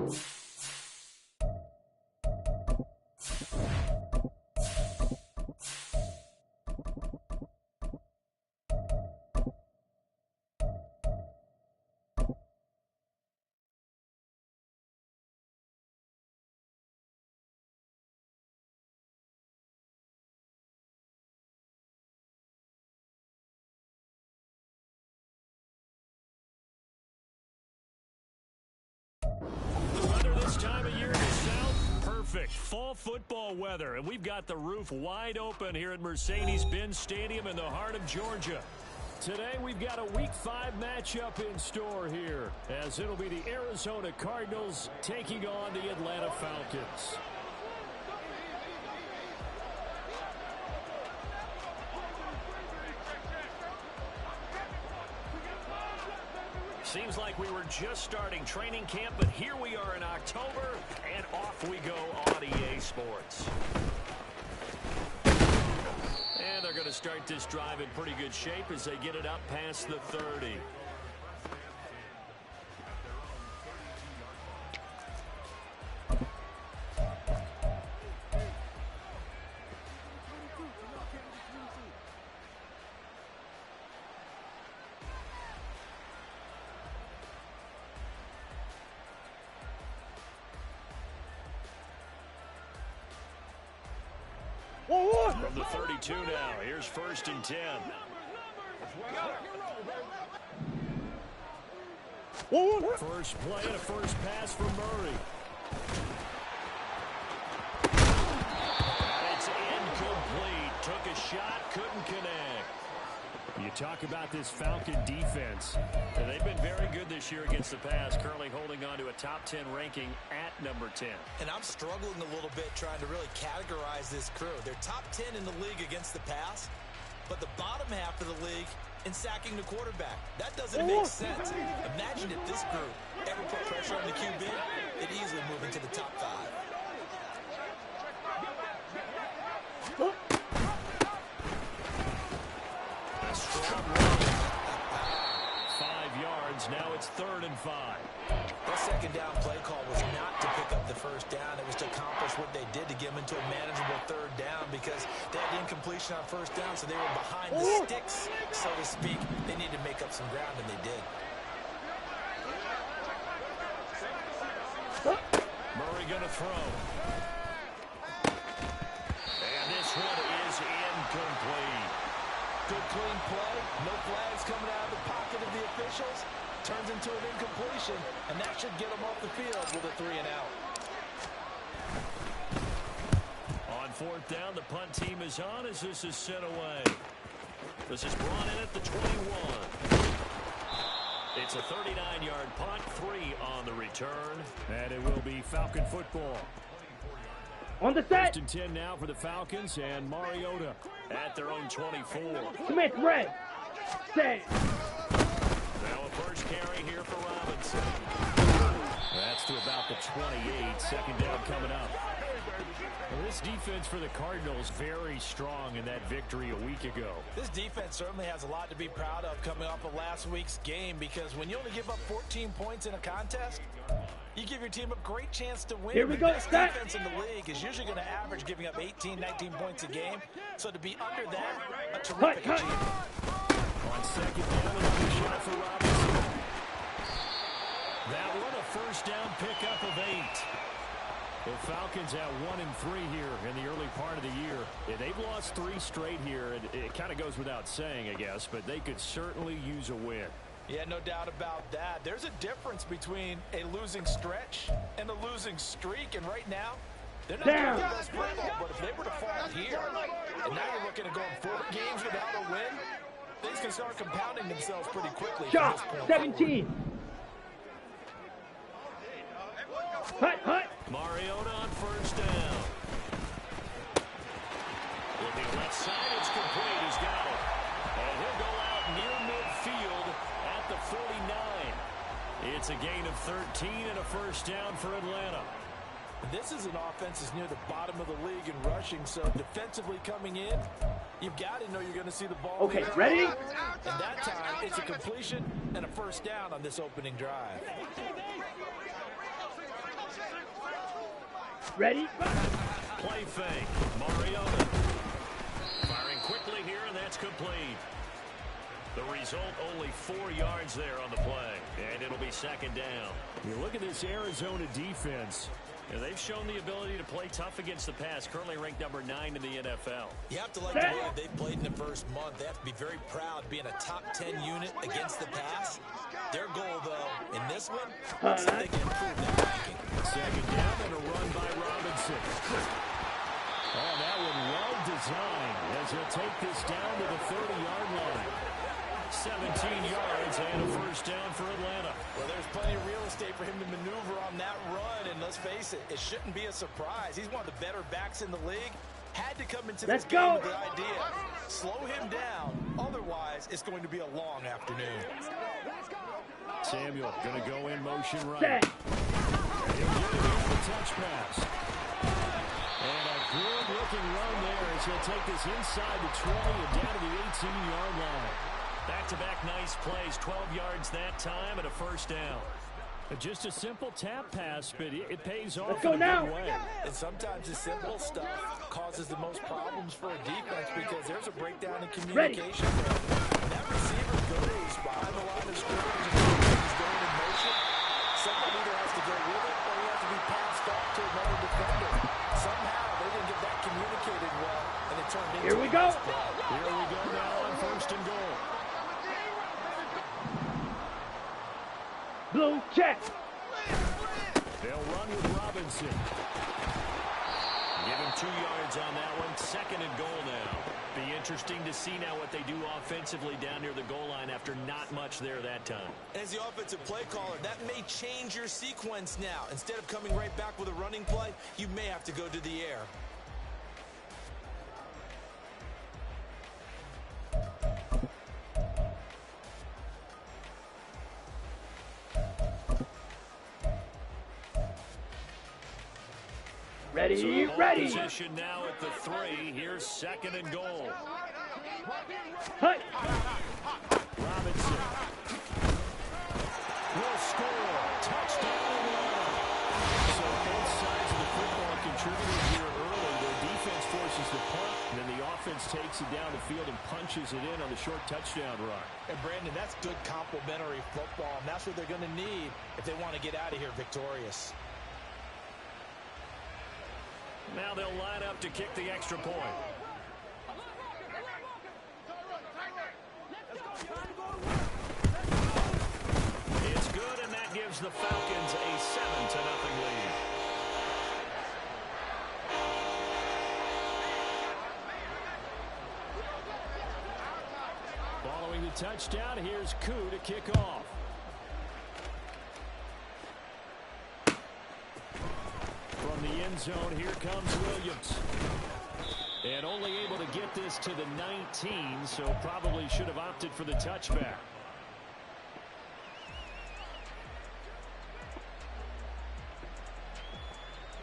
The weather this time of year in the South, perfect. Fall football weather, and we've got the roof wide open here at Mercedes-Benz Stadium in the heart of Georgia. Today, we've got a Week 5 matchup in store here, as it'll be the Arizona Cardinals taking on the Atlanta Falcons. Seems like we were just starting training camp, but here we are in October, and off we go on EA Sports. And they're going to start this drive in pretty good shape as they get it up past the 30. From the 32 now, here's 1st and 10. First play and a first pass from Murray. And it's incomplete. Took a shot, couldn't connect. You talk about this Falcon defense. They've been very good this year against the pass, currently holding on to a top 10 ranking at number 10. And I'm struggling a little bit trying to really categorize this crew. They're top 10 in the league against the pass, but the bottom half of the league in sacking the quarterback. That doesn't make sense. Imagine if this group ever put pressure on the QB, they'd easily move into the top 5. 5 yards, now it's 3rd and 5. That second down play call was not to pick up the first down. It was to accomplish what they did to get them into a manageable 3rd down because they had incompletion on 1st down, so they were behind the sticks, so to speak. They needed to make up some ground, and they did. Murray going to throw. And this one is incomplete. Good clean play. No flags coming out of the pocket of the officials. Turns into an incompletion, and that should get them off the field with a 3 and out. On 4th down, the punt team is on as this is sent away. This is brought in at the 21. It's a 39-yard punt, 3 on the return. And it will be Falcon football. On the set. 1st and 10 now for the Falcons, and Mariota at their own 24. Smith, red. Set. Now a first carry here for Robinson. That's to about the 28. 2nd down coming up. Well, this defense for the Cardinals very strong in that victory a week ago. This defense certainly has a lot to be proud of coming off of last week's game because when you only give up 14 points in a contest, you give your team a great chance to win. Here we go. This defense in the league is usually going to average giving up 18, 19 points a game. So to be under that, a terrific achievement. On 2nd down, another shot for Robinson. That one, a first down pickup of 8. The Falcons at 1 and 3 here in the early part of the year. Yeah, they've lost 3 straight here. It kind of goes without saying, I guess, but they could certainly use a win. Yeah, no doubt about that. There's a difference between a losing stretch and a losing streak, and right now, they're not doing the best football, but if they were to fall here, and now you're looking at going 4 games without a win, things can start compounding themselves pretty quickly. Shot, 17. Hut. Mariota on first down. Looking left side, it's complete. He's got it. And he'll go out near midfield at the 49. It's a gain of 13 and a first down for Atlanta. This is an offense that's near the bottom of the league in rushing, so defensively coming in, you've got to know you're going to see the ball. Okay, ready? And that time, it's a completion and a first down on this opening drive. Ready? Play fake. Mariota. Firing quickly here, and that's complete. The result, only 4 yards there on the play. And it'll be second down. You look at this Arizona defense. And they've shown the ability to play tough against the pass, currently ranked number 9 in the NFL. You have to like the way they've played in the first month. They have to be very proud being a top 10 unit against the pass. Their goal, though, in this one, is that they can improve their ranking. Second down and a run by Robinson. Oh, that one well designed as he'll take this down to the 30-yard line. 17 yards and a first down for Atlanta. Well, there's plenty of real estate for him to maneuver on that run, and let's face it, it shouldn't be a surprise. He's one of the better backs in the league. Had to come into this game with the idea. Slow him down, otherwise it's going to be a long afternoon. Samuel going to go in motion right. He'll get it in the touch pass. And a good-looking run there as he'll take this inside the 20 and down to the 18-yard line. Back-to-back nice plays, 12 yards that time and a first down. Just a simple tap pass, but it pays off. Let's go now. And sometimes the simple stuff causes the most problems for a defense because there's a breakdown in communication. That receiver goes behind the line of scrimmage and he's going in motion. Someone either has to go with it or he has to be passed off to another defender. Somehow they didn't get that communicated well, and it turned into Here we go. Here we go now on first and goal. Blue check. They'll run with Robinson. Give him 2 yards on that one. Second and goal now. Be interesting to see now what they do offensively down near the goal line after not much there that time. As the offensive play caller, that may change your sequence now. Instead of coming right back with a running play, you may have to go to the air. Ready, so ready. Position now at the 3. Here's second and goal. Hey. Robinson will score. Touchdown. So both sides of the football contributed here early. Their defense forces the punt, and then the offense takes it down the field and punches it in on the short touchdown run. And Brandon, that's good complementary football, and that's what they're going to need if they want to get out of here victorious. Now they'll line up to kick the extra point. It's good, and that gives the Falcons a 7-0 lead. Following the touchdown, here's Koo to kick off. From the end zone, here comes Williams. And only able to get this to the 19, so probably should have opted for the touchback.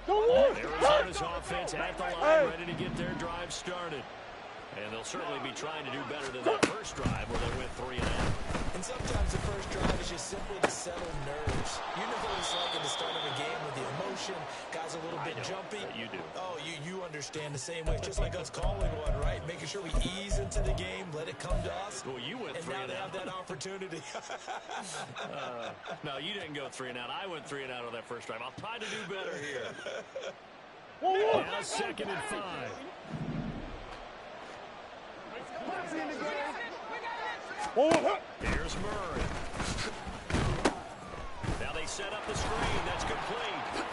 Arizona's offense at the line, ready to get their drive started. And they'll certainly be trying to do better than that first drive where they went 3 and out. And sometimes the first drive is just simply to settle nerves. You know what it's like at the start of a game with the emotion. Guys a little bit jumpy. You do. Oh, you understand the same way. Just like us calling one, right? Making sure we ease into the game, let it come to us. Well, you went 3 and now and they out. have that opportunity. No, you didn't go 3 and out. I went 3 and out on that first drive. I'll try to do better here. Now second and 5. Here's Murray. Now they set up the screen. That's complete.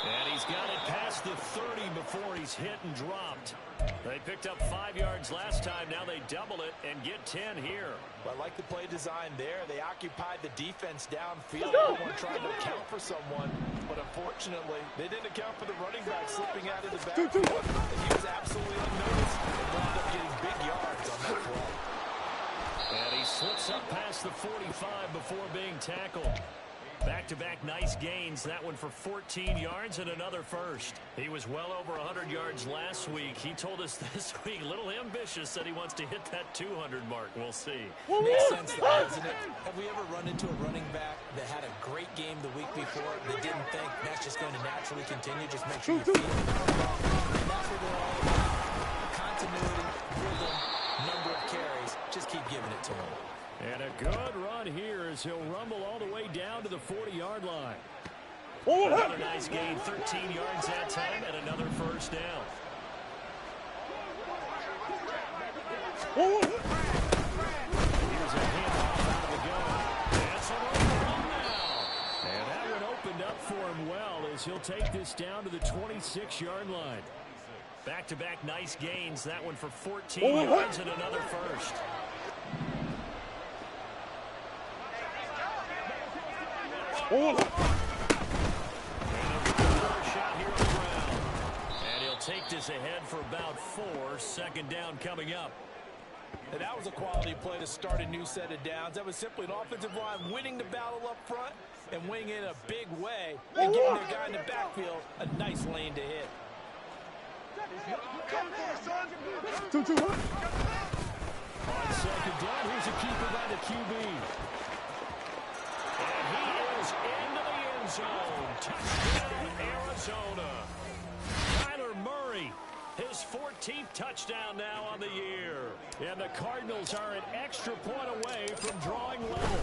And he's got it past the 30 before he's hit and dropped. They picked up 5 yards last time. Now they double it and get 10 here. Well, I like the play design there. They occupied the defense downfield. Everyone trying to account for someone. But unfortunately, they didn't account for the running back slipping out of the backfield. And he was absolutely unnoticed. And wound up getting big yards on that play. And he slips up past the 45 before being tackled. Back-to-back nice gains. That one for 14 yards and another first. He was well over 100 yards last week. He told us this week, a little ambitious, that he wants to hit that 200 mark. We'll see. Makes sense, though, doesn't it? Have we ever run into a running back that had a great game the week before that didn't think that's just going to naturally continue? Just make sure you feed it. And that's what they're all about. Continuity, rhythm, number of carries. Just keep giving it to him. And a good run here as he'll rumble all the way down to the 40-yard line. Another nice gain, 13 yards that time, and another first down. Here's a handoff out of the gun. That's a run now. And that one opened up for him well as he'll take this down to the 26-yard line. Back-to-back nice gains. That one for 14 yards and another first. And he'll take this ahead for about 4. Second down coming up. And that was a quality play to start a new set of downs. That was simply an offensive line winning the battle up front and winning in a big way and giving their guy in the backfield a nice lane to hit. On second down, here's a keeper by the QB. And he is into the end zone. Touchdown, Arizona. Kyler Murray, his 14th touchdown now on the year. And the Cardinals are an extra point away from drawing level.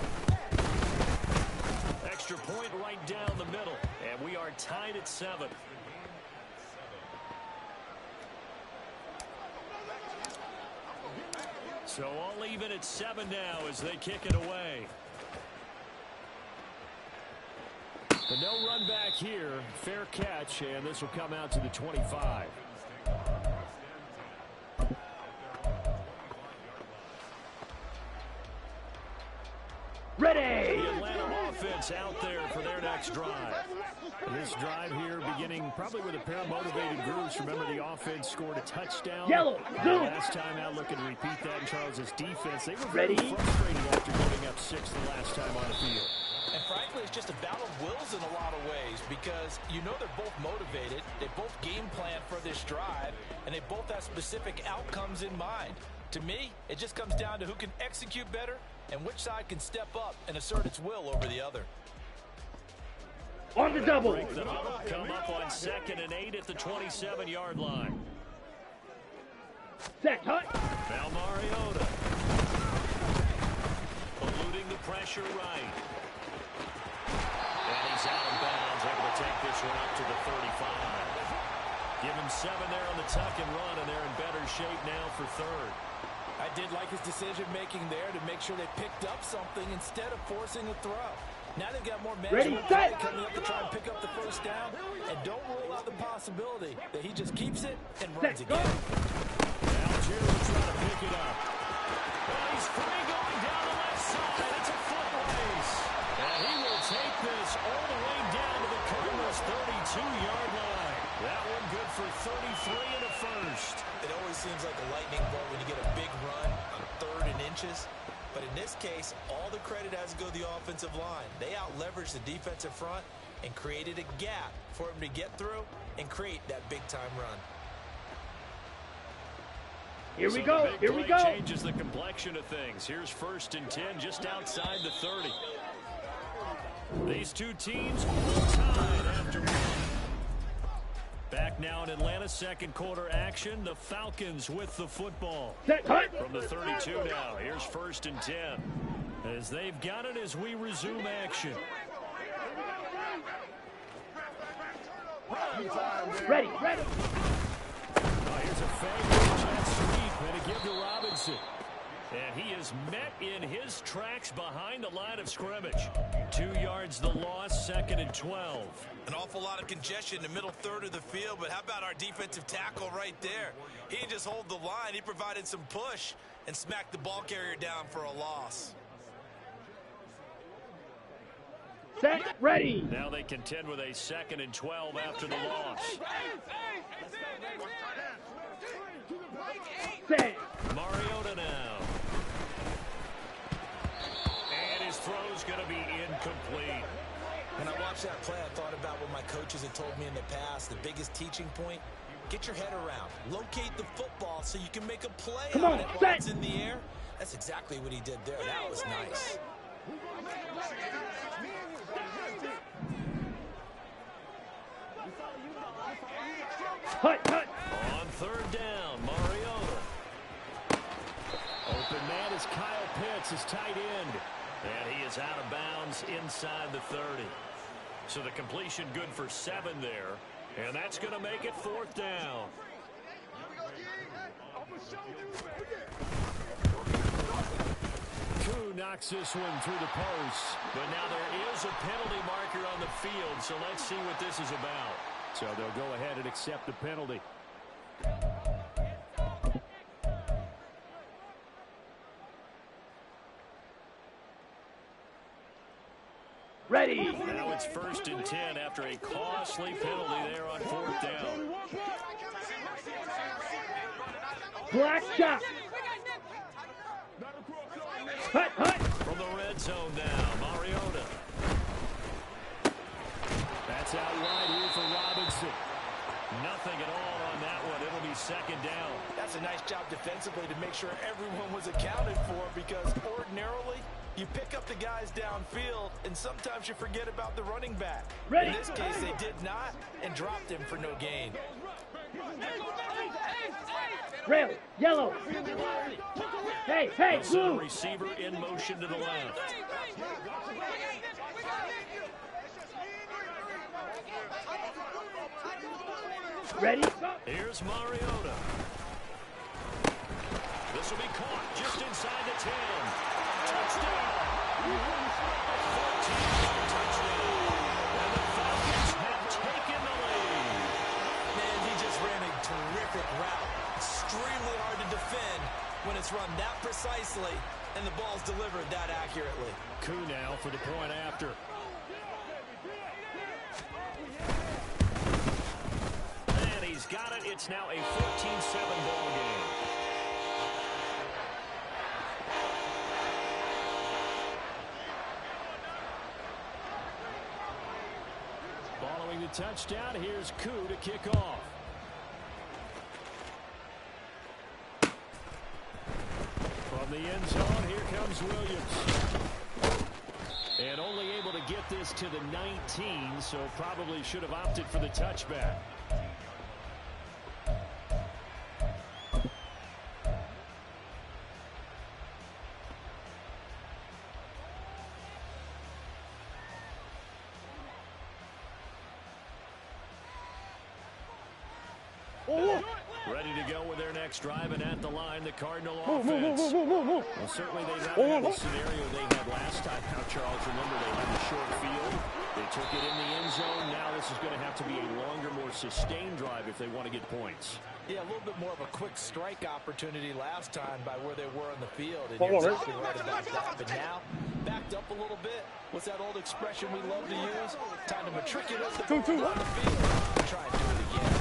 Extra point right down the middle. And we are tied at 7. So all even at 7 now as they kick it away. But no run back here. Fair catch, and this will come out to the 25. Ready! The Atlanta offense out there for their next drive. This drive here beginning probably with a pair of motivated groups. Remember, the offense scored a touchdown. Yellow, zoom. Last time out, looking to repeat that in Charles's defense. They were very frustrated after going up 6 the last time on the field. And frankly, it's just a battle of wills in a lot of ways because you know they're both motivated, they both game plan for this drive, and they both have specific outcomes in mind. To me, it just comes down to who can execute better and which side can step up and assert its will over the other. On the double. Break the huddle, come up on 2nd and 8 at the 27-yard line. Set, hut. Now Mariota. Eluding the pressure right. And he's out of bounds, able to take this one up to the 35. Give him 7 there on the tuck and run, and they're in better shape now for 3rd. I did like his decision-making there to make sure they picked up something instead of forcing a throw. Now they've got more management coming up to try and pick up the first down, and don't rule out the possibility that he just keeps it and runs again. Algier will try to pick it up. Well, he's free going down the left side. It's a foot race. And he will take this all the way down to the Cardinals' 32-yard line. That one good for 33 and a first. It always seems like a lightning bolt when you get a big run on 3rd and inches. But in this case, all the credit has to go to the offensive line. They out-leveraged the defensive front and created a gap for him to get through and create that big-time run. Here we go. Here we go. Changes the complexion of things. Here's 1st and 10 just outside the 30. These two teams tied after one. Back now in Atlanta, second quarter action. The Falcons with the football. Set, hut. From the 32 now. Here's 1st and 10. As they've got it as we resume action. Ready, ready. Oh, here's a fake jet sweep and a give to Robinson. And he is met in his tracks behind the line of scrimmage. 2 yards the loss, 2nd and 12. An awful lot of congestion in the middle 3rd of the field, but how about our defensive tackle right there? He didn't just hold the line, he provided some push and smacked the ball carrier down for a loss. Set, ready. Now they contend with a 2nd and 12 after the loss. Set. Mariota now. And his throw's going to be incomplete. watched that play, I thought about what my coaches had told me in the past. The biggest teaching point, get your head around. Locate the football so you can make a play on it while it's in the air. That's exactly what he did there. That was nice. Hut. On third down, Mariota. Open man is Kyle Pitts, his tight end. And he is out of bounds inside the 30. So the completion good for 7 there. And that's going to make it 4th down. Koo knocks this one through the post. But now there is a penalty marker on the field. So let's see what this is about. So they'll go ahead and accept the penalty. Ready. Now it's 1st and 10 after a costly penalty there on 4th down. Black shot. Hut. From the red zone now, Mariota. That's out wide here for Robinson. Nothing at all on that one. It'll be 2nd down. That's a nice job defensively to make sure everyone was accounted for, because ordinarily you pick up the guys downfield and sometimes you forget about the running back. Ready. In this case, they did not and dropped him for no gain. Rail. Yellow. Hey, The center blue. receiver in motion to the left. Ready. Here's Mariota. This will be caught just inside the 10. Touchdown. A 14-yard touchdown. And the Falcons have taken the lead. Man, he just ran a terrific route. Extremely hard to defend when it's run that precisely and the ball's delivered that accurately. Koo now for the point after. And he's got it. It's now a 14-7 ball game. Following the touchdown, here's Koo to kick off. From the end zone, here comes Williams. And only able to get this to the 19, so probably should have opted for the touchback. Ready to go with their next drive, and at the line, the Cardinal offense. Move. Well, certainly they not have the scenario they had last time out, Charles. Remember, they had the short field. They took it in the end zone. Now this is going to have to be a longer, more sustained drive if they want to get points. Yeah, a little bit more of a quick strike opportunity last time by where they were on the field. And you're exactly right about that. But now, backed up a little bit. What's that old expression we love to use? Time to matriculate the ball on the field. Try and do it again.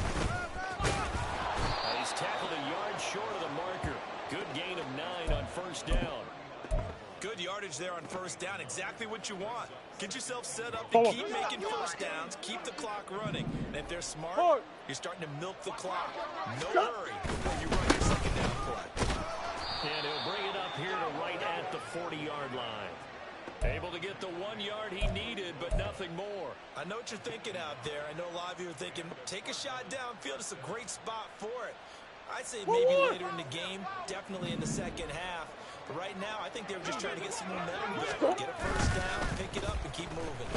He's tackled a yard short of the marker. Good gain of 9 on 1st down. Good yardage there on 1st down. Exactly what you want. Get yourself set up and keep making 1st downs. Keep the clock running. And if they're smart, you're starting to milk the clock. No hurry before you run your 2nd down play. And he'll bring it up here to right at the 40-yard line. Able to get the 1 yard he needed, but nothing more. I know what you're thinking out there. I know a lot of you are thinking, take a shot downfield. It's a great spot for it. I'd say maybe later in the game, definitely in the 2nd half. But right now, I think they were just trying to get some momentum going. Get a 1st down, pick it up, and keep moving.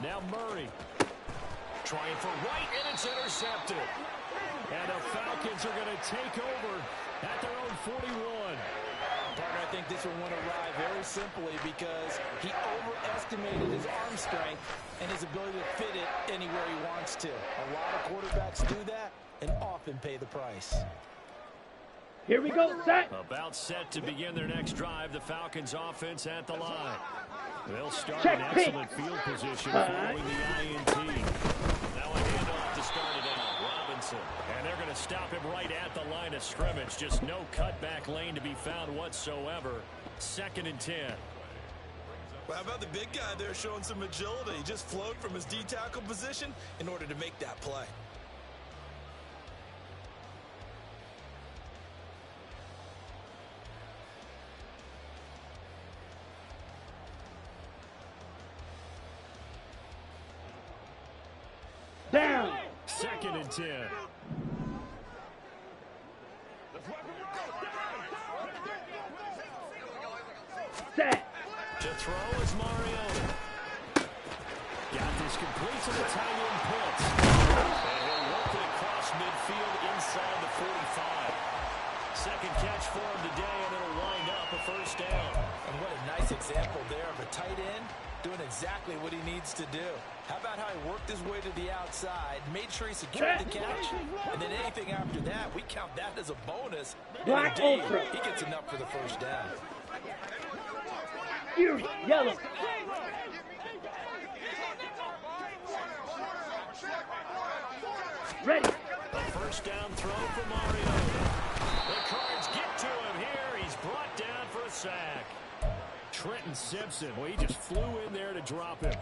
Now Murray. Trying for right, and it's intercepted. And the Falcons are going to take over at their own 41. Partner, I think this one went awry very simply because he overestimated his arm strength and his ability to fit it anywhere he wants to. A lot of quarterbacks do that and often pay the price. Here we go, set. About set to begin their next drive. The Falcons offense at the line. They'll start Check in pick. excellent field position following the INT. Now a handoff to start it out. Robinson. And they're going to stop him right at the line of scrimmage. Just no cutback lane to be found whatsoever. 2nd and 10. Well, how about the big guy there showing some agility? He just flowed from his D-tackle position in order to make that play. Down. 2nd and 10. Set. To throw is Mariota. Got this complete to the tight end Pitts. And he'll work it across midfield inside the 45. Second catch for him today, and it'll wind up a first down. And what a nice example there of a tight end doing exactly what he needs to do. How about how he worked his way to the outside, made sure he secured the catch, and then anything after that, we count that as a bonus. Black indeed, ultra. he gets enough for the first down. Fury. Yellow. Ready. A first down throw for Mariota. The Cards get to him here. He's brought down for a sack. Trenton Simpson, well, he just flew in there to drop him.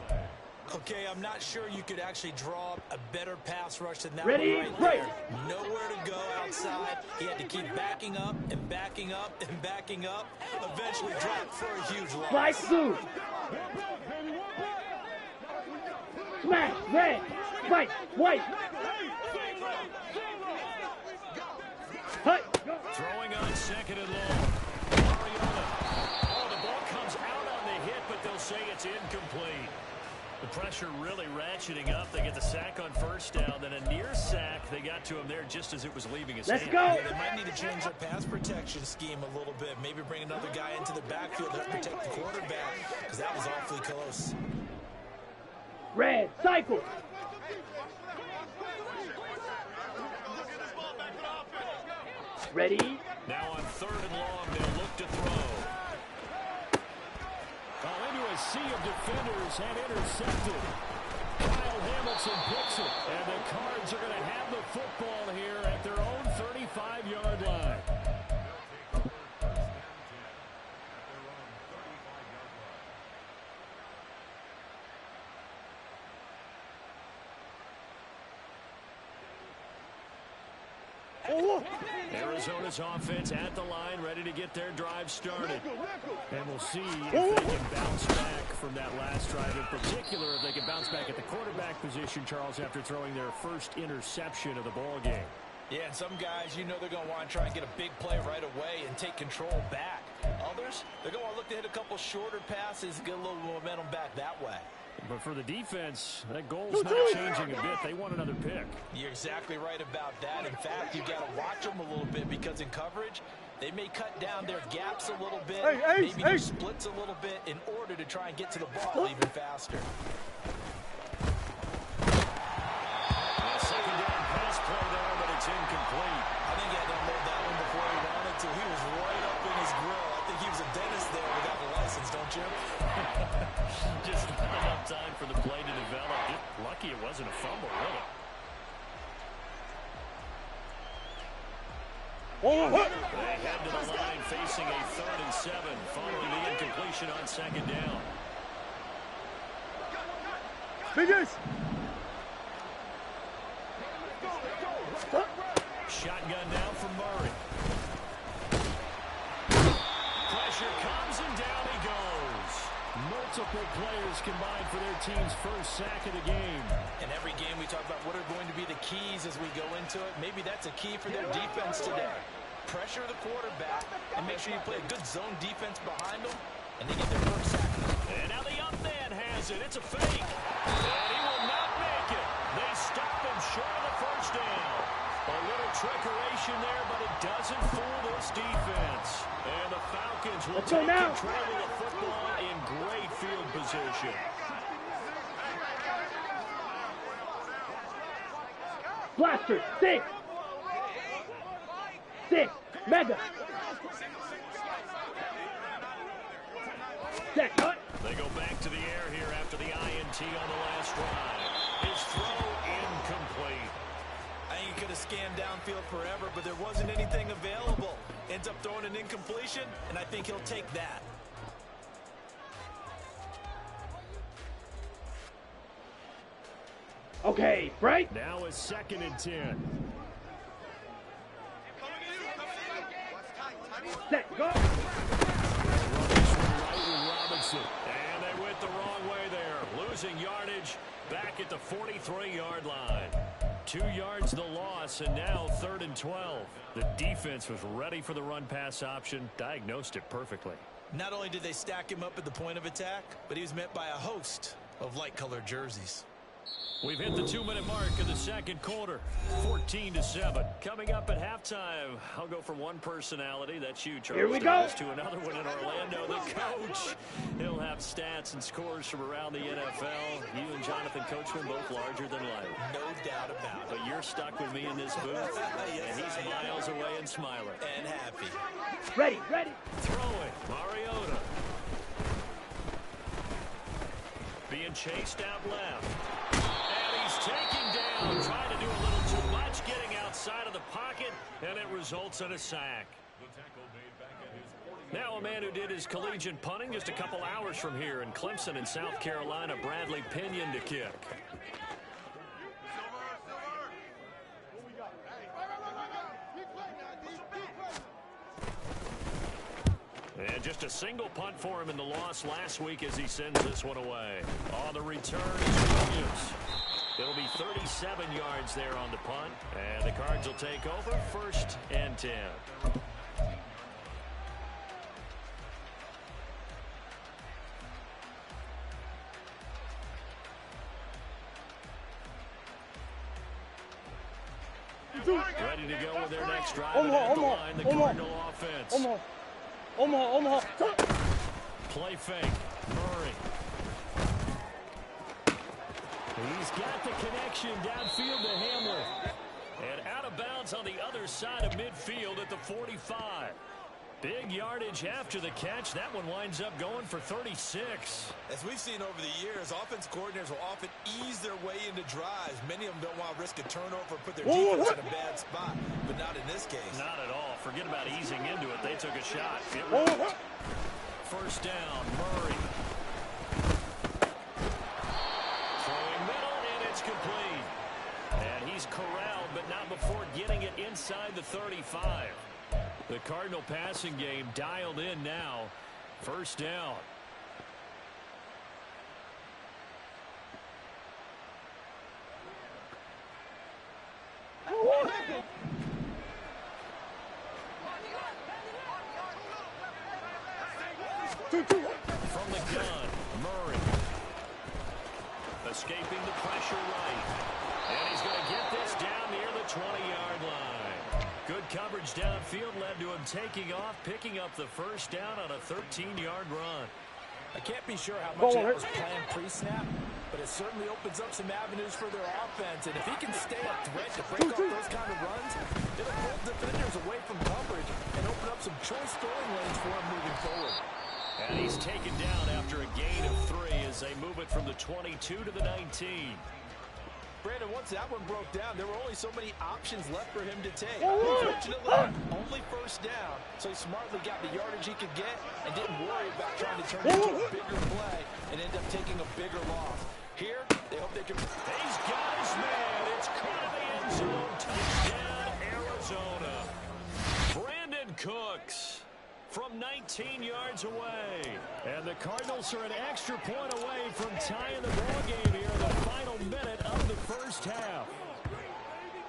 Okay, I'm not sure you could actually draw up a better pass rush than that Ready, one right break. there. Nowhere to go outside. He had to keep backing up and backing up and backing up. Eventually dropped for a huge loss. Slice blue. Smash. Red. Right. White. Hut. Throwing on 2nd and long. Mariota. Oh, the ball comes out on the hit, but they'll say it's incomplete. The pressure really ratcheting up. They get the sack on first down, then a near sack. They got to him there just as it was leaving his Let's hand. go. Yeah, they might need to change their pass protection scheme a little bit. Maybe bring another guy into the backfield to protect the quarterback, because that was awfully close. Red. Cycle. Ready. Now on 3rd and long, they'll look to throw. Into a sea of defenders and intercepted. Kyle Hamilton picks it. And the Cards are going to have the football here at their own 35-yard line. Arizona's offense at the line, ready to get their drive started. And we'll see if they can bounce back from that last drive. In particular, if they can bounce back at the quarterback position, Charles, after throwing their first interception of the ball game. Yeah, and some guys, you know they're going to want to try and get a big play right away and take control back. Others, they're going to look to hit a couple shorter passes and get a little momentum back that way. But for the defense, that goal's not changing a bit. They want another pick. You're exactly right about that. In fact, you've got to watch them a little bit because in coverage, they may cut down their gaps a little bit, maybe their splits a little bit in order to try and get to the ball even faster. Second down pass play there, but it's incomplete. I think he had to unload that one before he wanted to. He was right up in his grill. I think he was a dentist there without the license, don't you? Just not enough time for the play to develop. Lucky it wasn't a fumble, really. They head to the line facing a 3rd and 7 following the incompletion on 2nd down. Shotgun now from Murray. Pressure comes and down he goes. Multiple players combined for their team's first sack of the game. In every game we talk about what are going to be the keys as we go into it. Maybe that's a key for their defense today. Pressure the quarterback and make sure you play a good zone defense behind them, and they get their first sack. And now the up man has it. It's a fake. And he will not make it. They stop him short of the first down. A little trickeration there, but it doesn't fool this defense. And the Falcons will take control of the football in great field position. Blaster. 6. 6. Mega. Set. Hut. They go back to the air here after the INT on the last drive. His throw incomplete. I think he could have scanned downfield forever, but there wasn't anything available. Ends up throwing an incompletion, and I think he'll take that. Okay, break. Now a 2nd and 10. Set, go. Robinson. And they went the wrong way there. Losing yardage back at the 43-yard line. 2 yards the loss, and now 3rd and 12. The defense was ready for the run-pass option, diagnosed it perfectly. Not only did they stack him up at the point of attack, but he was met by a host of light-colored jerseys. We've hit the 2-minute mark of the 2nd quarter, 14-7. Coming up at halftime, I'll go from one personality, that's you, Charles, here we go, to another one in Orlando, the coach. He'll have stats and scores from around the NFL. You and Jonathan Coachman both larger than life. No doubt about it. But you're stuck with me in this booth, Yes, and he's miles away and smiling. And happy. ready, ready. Throwing, Mariota. Being chased out left. He's taken down, trying to do a little too much, getting outside of the pocket, and it results in a sack. Now a man who did his collegiate punting just a couple hours from here in Clemson in South Carolina, Bradley Pinion to kick. And just a single punt for him in the loss last week as he sends this one away. On the return is Williams. It'll be 37 yards there on the punt, and the Cards will take over 1st and 10. Ready to go with their next drive at the line, the Cardinal offense. Omaha. Play fake, Murray. He's got the connection downfield to Hamler. And out of bounds on the other side of midfield at the 45. Big yardage after the catch. That one winds up going for 36. As we've seen over the years, offense coordinators will often ease their way into drives. Many of them don't want to risk a turnover or put their defense in a bad spot, but not in this case. Not at all. Forget about easing into it. They took a shot. It worked. 1st down, Murray. Throwing middle, and it's complete. And he's corralled, but not before getting it inside the 35. The Cardinal passing game dialed in now. 1st down. From the gun, Murray. Escaping the pressure right. And he's going to get this down near the 20-yard line. Good coverage downfield led to him taking off, picking up the 1st down on a 13-yard run. I can't be sure how much that was planned pre-snap, but it certainly opens up some avenues for their offense. And if he can stay a threat to break off those kind of runs, it'll pull defenders away from coverage and open up some choice throwing lanes for him moving forward. And he's taken down after a gain of 3 as they move it from the 22 to the 19. Brandon, once that one broke down, there were only so many options left for him to take. Unfortunately, only 1st down, so he smartly got the yardage he could get and didn't worry about trying to turn it into a bigger play and end up taking a bigger loss. Here, they hope they can... He's got his man. It's caught in the end zone. Touchdown, Arizona. Brandon Cooks from 19 yards away. And the Cardinals are an extra point away from tying the ball game here in the final minute of the 1st half.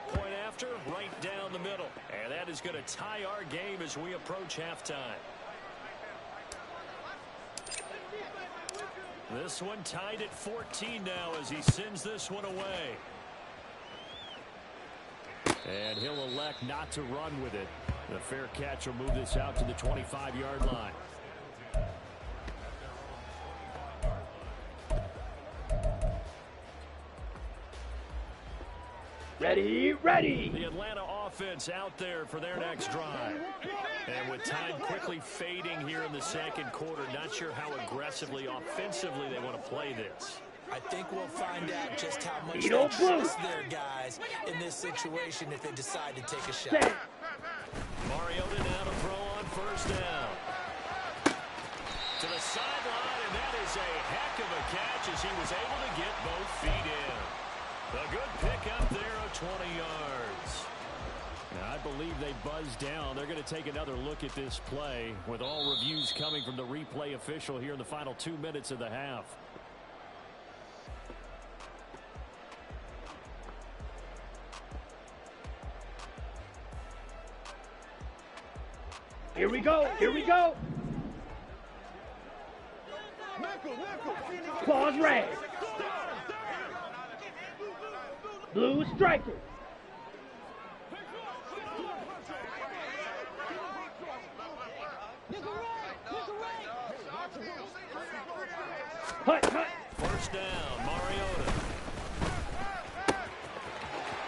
Point after, right down the middle. And that is going to tie our game as we approach halftime. This one tied at 14 now as he sends this one away. And he'll elect not to run with it. The fair catch will move this out to the 25-yard line. Ready. The Atlanta offense out there for their next drive. And with time quickly fading here in the 2nd quarter, not sure how aggressively, offensively they want to play this. I think we'll find out just how much they trust their guys in this situation if they decide to take a shot. Mariota now to throw on 1st down. To the sideline, and that is a heck of a catch as he was able to get both feet in. A good pick up there of 20 yards. Now, I believe they buzzed down. They're going to take another look at this play with all reviews coming from the replay official here in the final 2 minutes of the half. Here we go. Here we go. Claws red. Blue striker. Hut, hut. First down, Mariota.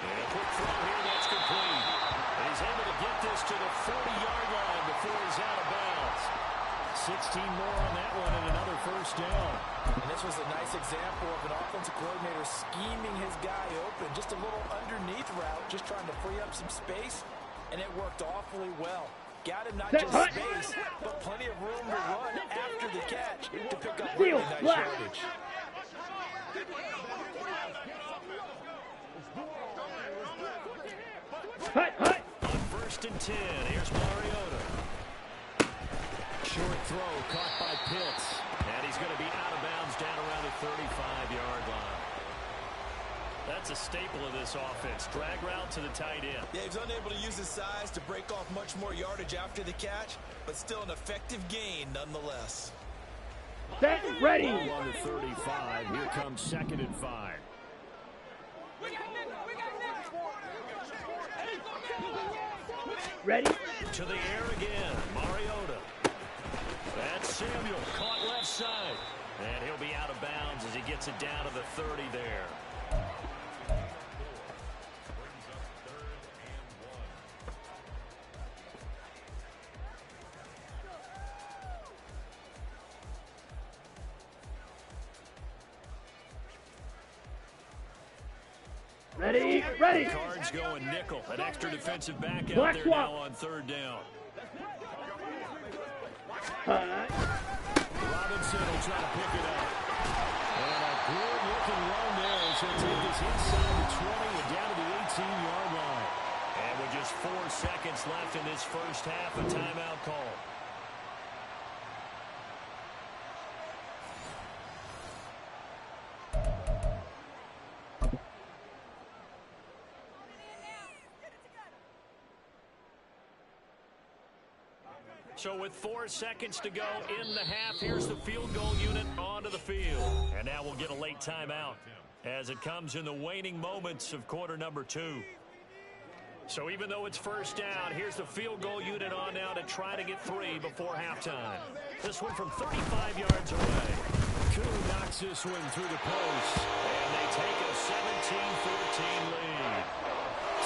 And a quick throw here, that's complete. And he's able to get this to the 40-yard line before he's out of bounds. 16 more on that one and another first down. And this was a nice example of an offensive coordinator scheming his guy open. Just a little underneath route, just trying to free up some space, and it worked awfully well. Got him not just space, but plenty of room to run after the catch to pick up really nice yardage. Hut, hut. On 1st and 10, here's Mariota. Short throw caught by Pitts. And he's going to be out of bounds down around the 35-yard line. That's a staple of this offense. Drag route to the tight end. Yeah, he's unable to use his size to break off much more yardage after the catch, but still an effective gain nonetheless. Set, ready. Ball on the 35. Here comes 2nd and 5. Ready. To the air again. Mariota. That's Samuel. Caught left side. And he'll be out of bounds as he gets it down to the 30 there. Ready, ready. Cards going nickel. An extra defensive back out Black there swap. now on 3rd down. Hut. Robinson will try to pick it up. And a good-looking run there as he'll take this inside the 20 and down to the 18-yard line. And with just 4 seconds left in this first half, a timeout call. So with 4 seconds to go in the half, here's the field goal unit onto the field. And now we'll get a late timeout as it comes in the waning moments of quarter number 2. So even though it's first down, here's the field goal unit on now to try to get 3 before halftime. This one from 35 yards away. Koo knocks this one through the post. And they take a 17-14 lead.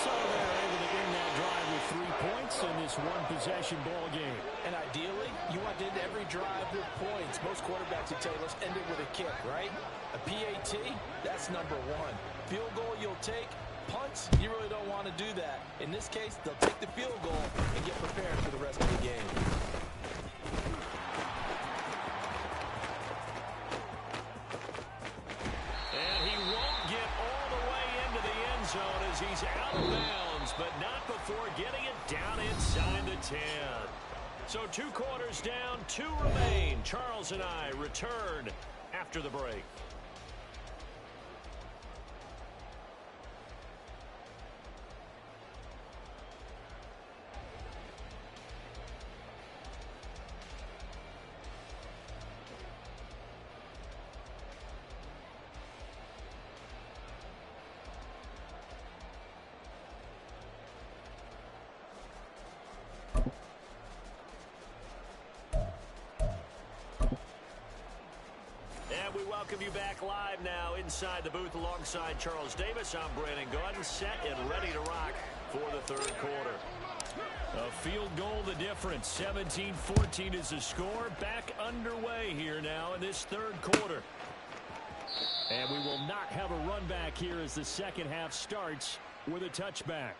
So they're able to end that drive with 3 points in this one-possession ball game. And ideally, you want to end every drive with points. Most quarterbacks would tell you, let's end it with a kick, right? A PAT, that's number 1. Field goal you'll take. Punts, you really don't want to do that. In this case, they'll take the field goal and get prepared for the rest of the game. And he won't get all the way into the end zone as he's out of bounds, but not before getting it down inside the 10. So 2 quarters down, 2 remain. Charles and I return after the break. We welcome you back live now inside the booth alongside Charles Davis. I'm Brandon Gordon, set and ready to rock for the 3rd quarter. A field goal the difference. 17-14 is the score. Back underway here now in this 3rd quarter. And we will not have a run back here as the second half starts with a touchback.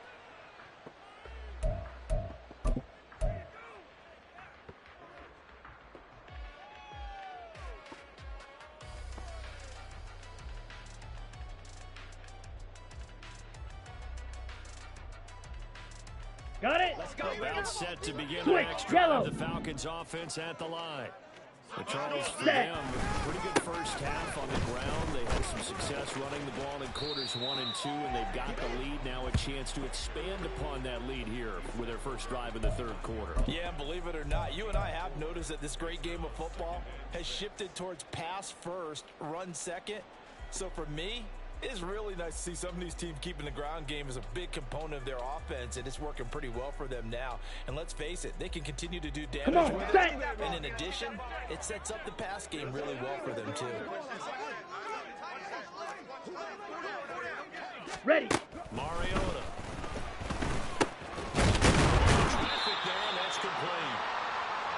Got it. About set to begin the Switch, next drive. yellow. The Falcons offense at the line. The Charles for Set. them, pretty good first half on the ground. They had some success running the ball in quarters 1 and 2, and they've got the lead. Now a chance to expand upon that lead here with their first drive in the third quarter. Yeah, believe it or not, you and I have noticed that this great game of football has shifted towards pass first, run second. So for me, it's really nice to see some of these teams keeping the ground game as a big component of their offense, and it's working pretty well for them now. And let's face it, they can continue to do damage with it. And in addition, it sets up the pass game really well for them, too. Ready. Mariota. Traffic there, and that's complete.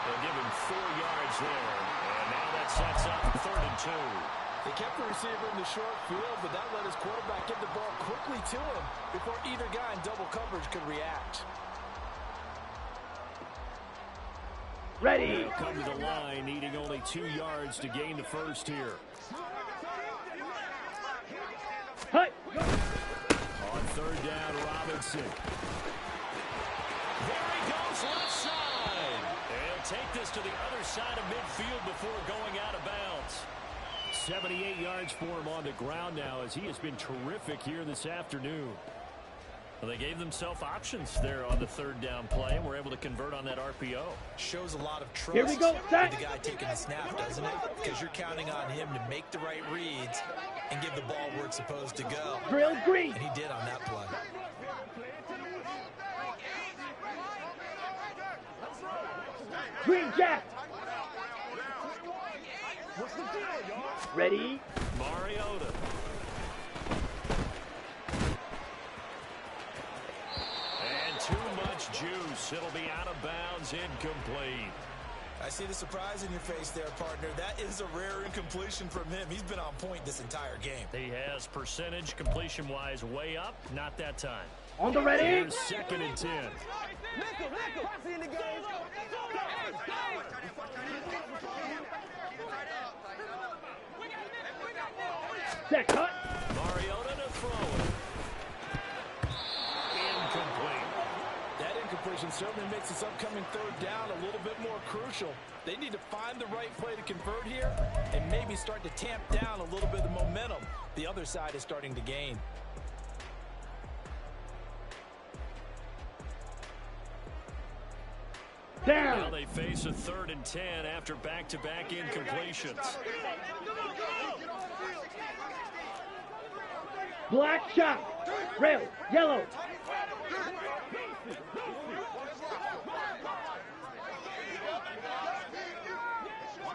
They'll give him 4 yards there. And now that sets up 3rd and 2. They kept the receiver in the short field, but that let his quarterback get the ball quickly to him before either guy in double coverage could react. Ready. They'll come to the line, needing only 2 yards to gain the first here. Hut. On 3rd down, Robinson. There he goes, left side. They'll take this to the other side of midfield before going out of bounds. 78 yards for him on the ground now, as he has been terrific here this afternoon. Well, they gave themselves options there on the 3rd down play, and were able to convert on that RPO. Shows a lot of trust Here we go, with set. the guy taking the snap, doesn't it? Because you're counting on him to make the right reads and give the ball where it's supposed to go. Drill green. And he did on that play. Green jack. Ready. Mariota. And too much juice. It'll be out of bounds, incomplete. I see the surprise in your face there, partner. That is a rare incompletion from him. He's been on point this entire game. He has percentage completion-wise way up. Not that time. On the ready. Here's 2nd and 10. Set cut. Mariota to throw it. Incomplete. That incompletion certainly makes this upcoming 3rd down a little bit more crucial. They need to find the right play to convert here and maybe start to tamp down a little bit of momentum the other side is starting to gain. Down. Now they face a 3rd and 10 after back-to-back incompletions. Black shot. Rail. Yellow.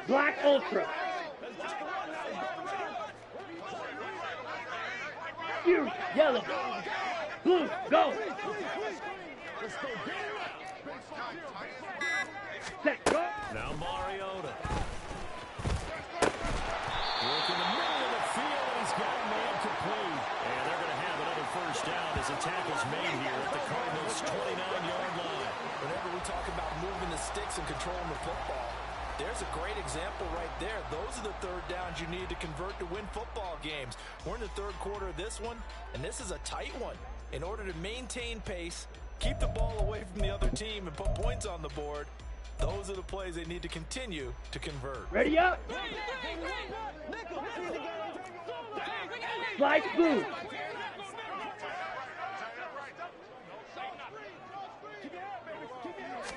Black ultra. You. Yellow. Blue. Go. Set. Go. Now Mariota. Work in the middle of the field, and he's got a man complete. And they're going to have another first down as the tackle's made here at the Cardinals' 29-yard line. Whenever we talk about moving the sticks and controlling the football, there's a great example right there. Those are the 3rd downs you need to convert to win football games. We're in the 3rd quarter of this one, and this is a tight one. In order to maintain pace, keep the ball away from the other team, and put points on the board, those are the plays they need to continue to convert. Ready up. Slice blue.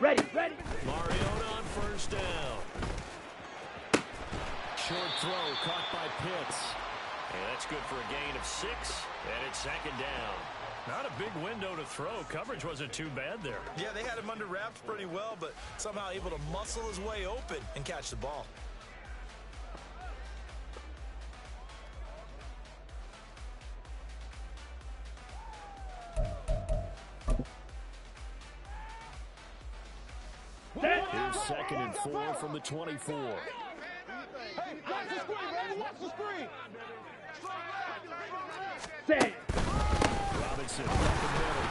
Ready. Ready. Mariota on 1st down. Short throw caught by Pitts. And that's good for a gain of 6. And it's 2nd down. Not a big window to throw. Coverage wasn't too bad there. Yeah, they had him under wraps pretty well, but somehow able to muscle his way open and catch the ball. Here's 2nd and 4 from the 24. Set. Robinson up the middle.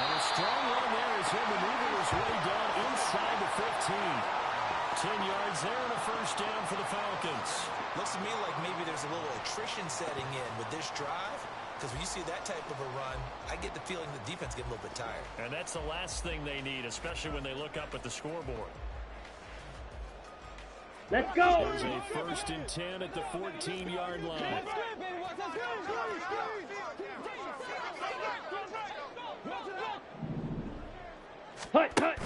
And a strong run there as he'll maneuver his way down inside the 15. 10 yards there and a first down for the Falcons. Looks to me like maybe there's a little attrition setting in with this drive. because when you see that type of a run, I get the feeling the defense get a little bit tired. And that's the last thing they need, especially when they look up at the scoreboard. Let's go. There's a 1st and 10 at the 14-yard line. Hut, hut.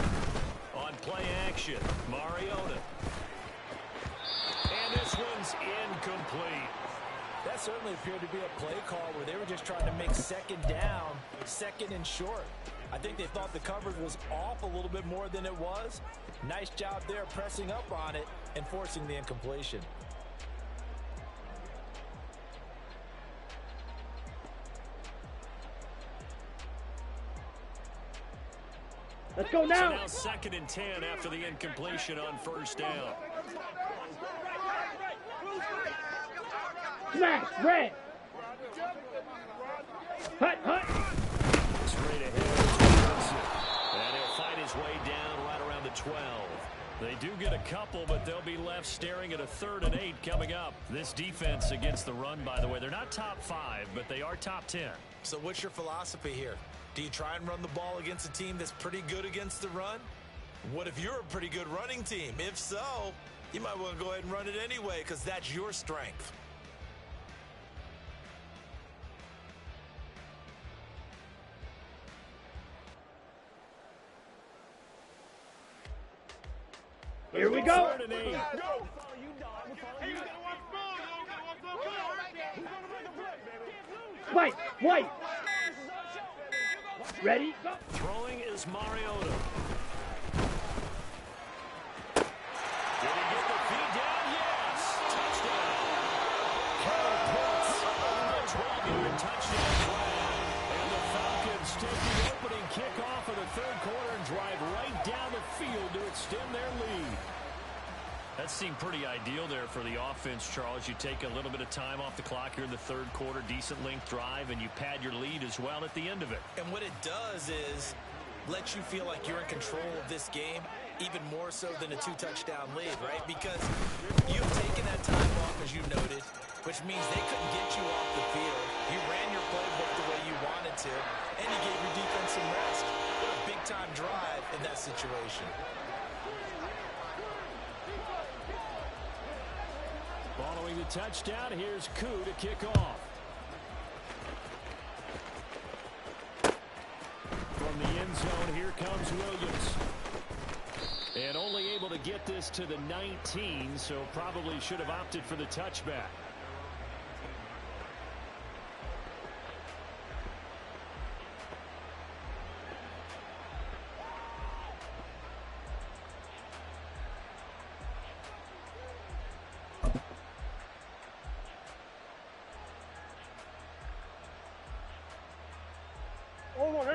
On play action, Mariota. And this one's incomplete. That certainly appeared to be a play call where they were just trying to make 2nd down, 2nd and short. I think they thought the coverage was off a little bit more than it was. Nice job there pressing up on it and forcing the incompletion. Let's go now. So now 2nd and 10 after the incompletion on 1st down. Smash, red. Hut, hut. Straight ahead. And he'll fight his way down right around the 12. They do get a couple, but they'll be left staring at a 3rd and 8 coming up. This defense against the run, by the way, they're not top 5, but they are top 10. So what's your philosophy here? Do you try and run the ball against a team that's pretty good against the run? What if you're a pretty good running team? If so, you might want to go ahead and run it anyway because that's your strength. Here we go. 3rd and 8. White, white. Ready? Go. Throwing is Mariota. Did he get the feed down? Yes. Touchdown. Carroll Pitts. A 12-yard touchdown grab. And the Falcons take the opening kickoff of the 3rd quarter and drive right down the field to extend their lead. That seemed pretty ideal there for the offense, Charles. You take a little bit of time off the clock here in the 3rd quarter, decent length drive, and you pad your lead as well at the end of it. And what it does is let you feel like you're in control of this game, even more so than a 2-touchdown lead, right? Because you've taken that time off, as you noted, which means they couldn't get you off the field. You ran your playbook the way you wanted to, and you gave your defense some rest. What a big-time drive in that situation. Following the touchdown, here's Koo to kick off. From the end zone, here comes Williams. And only able to get this to the 19, so probably should have opted for the touchback.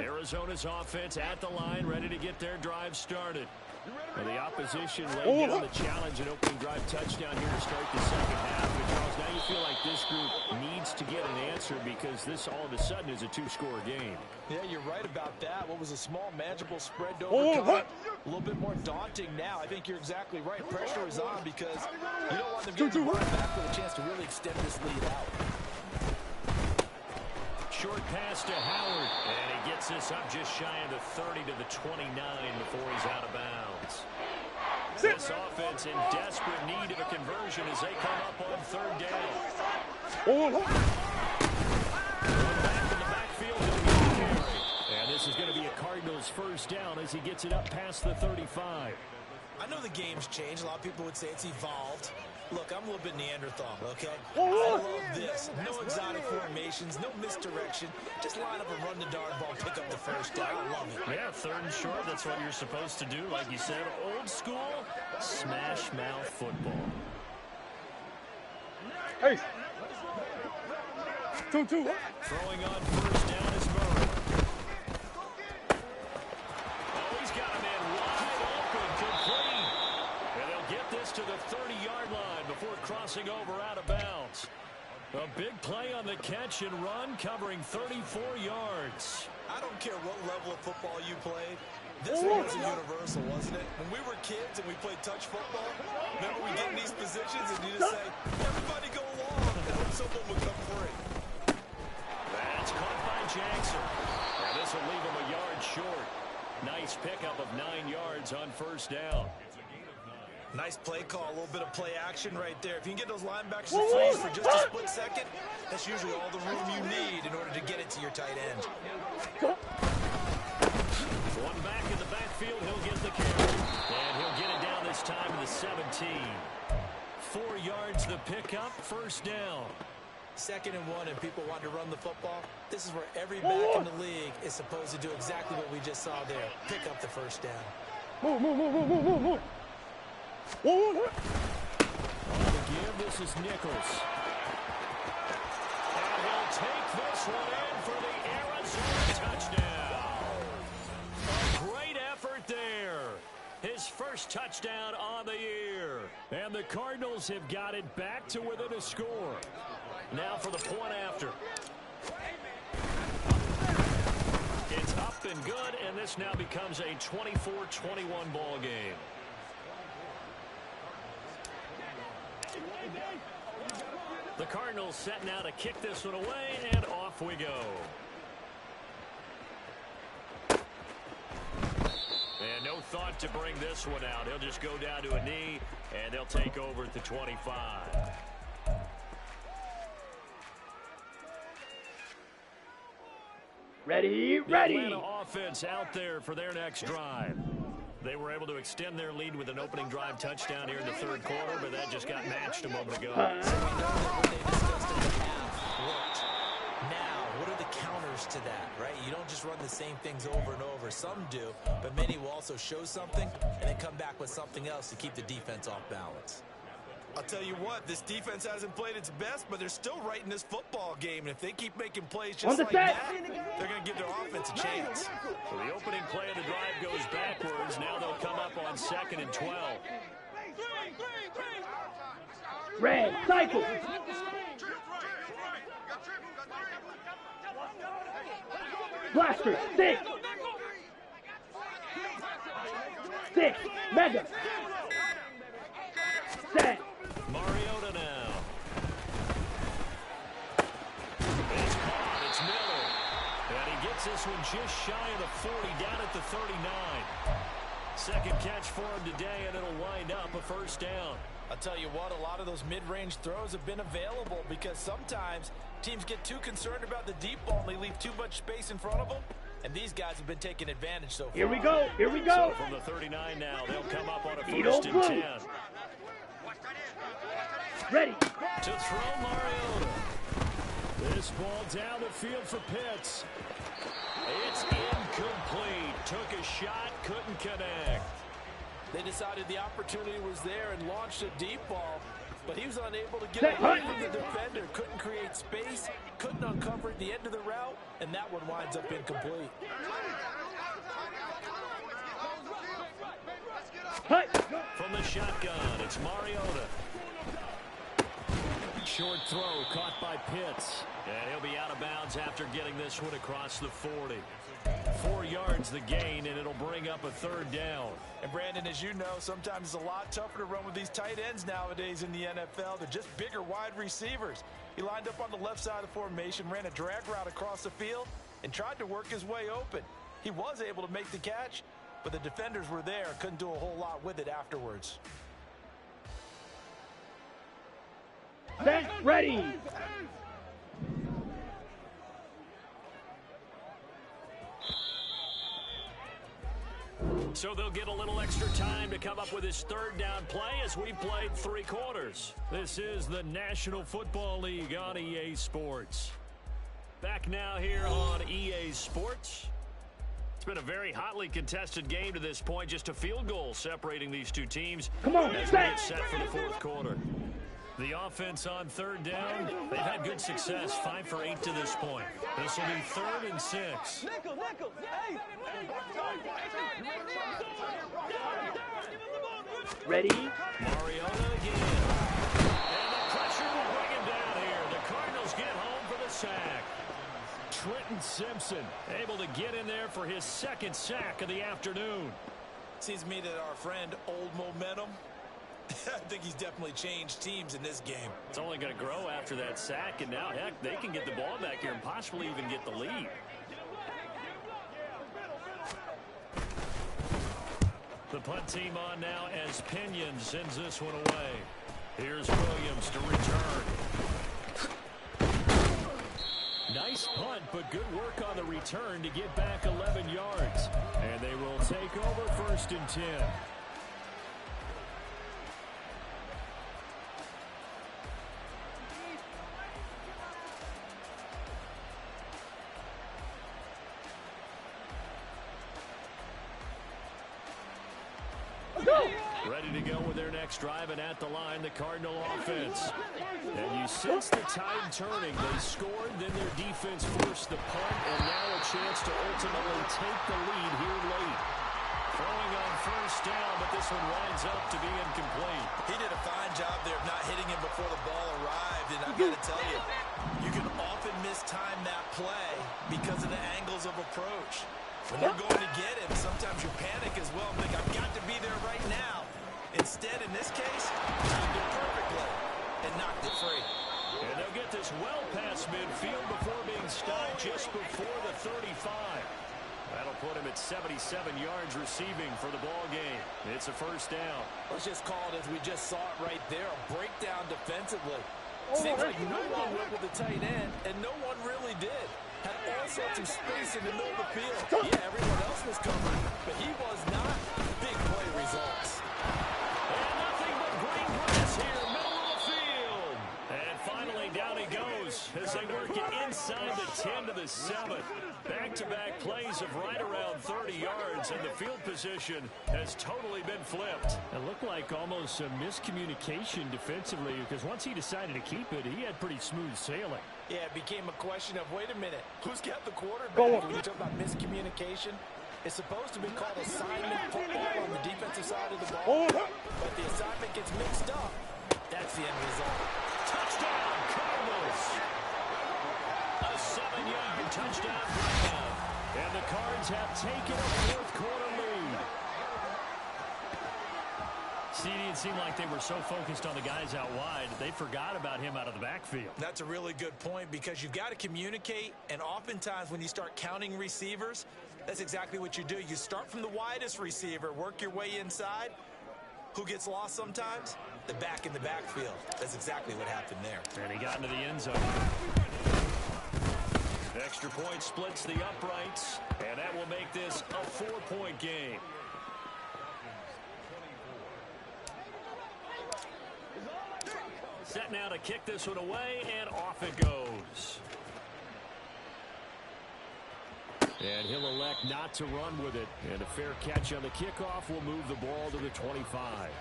Arizona's offense at the line, ready to get their drive started. Well, the opposition laid down the challenge and opening drive touchdown here to start the 2nd half. But Charles, now you feel like this group needs to get an answer because this all of a sudden is a 2-score game. Yeah, you're right about that. What was a small, manageable spread to overcome, a little bit more daunting now. I think you're exactly right. Pressure is on because you don't want them getting the ball back with a chance to really extend this lead out. Short pass to Howard, and he gets this up just shy of the 30 to the 29 before he's out of bounds. This offense in desperate need of a conversion as they come up on 3rd down. Back in the backfield to the carry. And this is going to be a Cardinals 1st down as he gets it up past the 35. I know the game's changed. A lot of people would say it's evolved. Look, I'm a little bit Neanderthal, okay? I love this. No exotic formations, no misdirection. Just line up and run the darn ball, pick up the 1st down. I love it. Yeah, 3rd and short, that's what you're supposed to do. Like you said, old school, smash mouth football. Hey. 2-2. Throwing on 1st down is Murray. Oh, he's got a man wide open, complete. And they'll get this to the 30-yard line before crossing over out of bounds. A big play on the catch and run, covering 34 yards. I don't care what level of football you played. This one was universal, wasn't it? When we were kids and we played touch football, remember we get in these positions and you just say, everybody go along, and hope someone would come free. Jackson. And this will leave him a yard short. Nice pickup of 9 yards on first down. Nice play call, a little bit of play action right there. If you can get those linebackers to freeze for just a split second, that's usually all the room you need in order to get it to your tight end. One back in the backfield, he'll get the carry. And he'll get it down this time to the 17. 4 yards the pickup, first down. 2nd and 1, and people want to run the football. This is where every back in the league is supposed to do exactly what we just saw there. Pick up the first down. Move. On the give, this is Nichols. And he'll take this one in for the Arizona touchdown. A great effort there. His first touchdown on the year. And the Cardinals have got it back to within a score. Now for the point after. It's up and good, and this now becomes a 24-21 ball game. The Cardinals set now to kick this one away, and off we go. And no thought to bring this one out. He'll just go down to a knee, and they'll take over at the 25. Ready. The Atlanta offense out there for their next drive. They were able to extend their lead with an opening drive touchdown here in the third quarter, but that just got matched a moment ago. So we know that what they discussed in the half worked. Now, what are the counters to that, right? You don't just run the same things over and over. Some do, but many will also show something and then come back with something else to keep the defense off balance. I'll tell you what, this defense hasn't played its best, but they're still right in this football game. And if they keep making plays just like that, they're going to give their offense a chance. So the opening play of the drive goes backwards. Now they'll come up on 2nd and 12. Red, cycle. Blaster, 6. 6, mega. Set. Mariota now. It's caught. It's Miller. And he gets this one just shy of the 40, down at the 39. Second catch for him today, and it'll wind up a first down. I'll tell you what, a lot of those mid-range throws have been available because sometimes teams get too concerned about the deep ball and they leave too much space in front of them. And these guys have been taking advantage so far. Here we go. So from the 39 now, they'll come up on a first and 10. Ready. To throw Mariota. This ball down the field for Pitts. It's incomplete. Took a shot, couldn't connect. They decided the opportunity was there and launched a deep ball, but he was unable to get away from the defender. Couldn't create space, couldn't uncover the end of the route, and that one winds up incomplete. From the shotgun, it's Mariota. Short throw caught by Pitts. And he'll be out of bounds after getting this one across the 40. 4 yards the gain, and it'll bring up a third down. And Brandon, as you know, sometimes it's a lot tougher to run with these tight ends nowadays in the NFL. They're just bigger wide receivers. He lined up on the left side of the formation, ran a drag route across the field, and tried to work his way open. He was able to make the catch, but the defenders were there, couldn't do a whole lot with it afterwards. Set, ready. So they'll get a little extra time to come up with his third down play as we played 3 quarters. This is the National Football League on EA Sports. Back now here on EA Sports. It's been a very hotly contested game to this point. Just a field goal separating these two teams. Come on, as we get set for the fourth quarter. The offense on third down, they've had good success, 5 for 8 to this point. This will be 3rd and 6. Ready. Mariota again. And the pressure will bring him down here. The Cardinals get home for the sack. Trenton Simpson able to get in there for his 2nd sack of the afternoon. Seems to me that our friend Old Momentum I think he's definitely changed teams in this game. It's only going to grow after that sack, and now, heck, they can get the ball back here and possibly even get the lead. The punt team on now as Pinion sends this one away. Here's Williams to return. Nice punt, but good work on the return to get back 11 yards. And they will take over 1st and 10. Ready to go with their next drive, and at the line, the Cardinal offense. And you sense the tide turning. They scored, then their defense forced the punt, and now a chance to ultimately take the lead here late. Throwing on 1st down, but this one winds up to be incomplete. He did a fine job there of not hitting him before the ball arrived, and I've got to tell you, you can often mistime that play because of the angles of approach. When you're going to get him, sometimes you panic as well and think, I've got to be there right now. Instead, in this case, timed it perfectly and knocked it free. And they'll get this well past midfield before being stopped just before the 35. That'll put him at 77 yards receiving for the ball game. It's a 1st down. Let's just call it as we just saw it right there, a breakdown defensively. Seems like no one went with the tight end, and no one really did. Had all sorts of space in the middle of the field. Yeah, everyone else was covered, but he was not. Big play results. And nothing but green grass here, middle of the field. And finally, down he goes as they work it inside the 10 to the 7. Back-to-back plays of right around 30 yards, and the field position has totally been flipped. It looked like almost a miscommunication defensively, because once he decided to keep it, he had pretty smooth sailing. Yeah, it became a question of, wait a minute, who's got the quarterback? Go. When you talk about miscommunication, it's supposed to be called assignment football on the defensive side of the ball. But the assignment gets mixed up. That's the end result. Touchdown, Cardinals! A 7-yard touchdown grab. And the Cards have taken a 4th quarter lead. See, it seemed like they were so focused on the guys out wide, they forgot about him out of the backfield. That's a really good point because you've got to communicate, and oftentimes when you start counting receivers, that's exactly what you do. You start from the widest receiver, work your way inside. Who gets lost sometimes? The back in the backfield. That's exactly what happened there. And he got into the end zone. Extra point splits the uprights, and that will make this a 4-point game. Set now to kick this one away, and off it goes. And he'll elect not to run with it. And a fair catch on the kickoff will move the ball to the 25.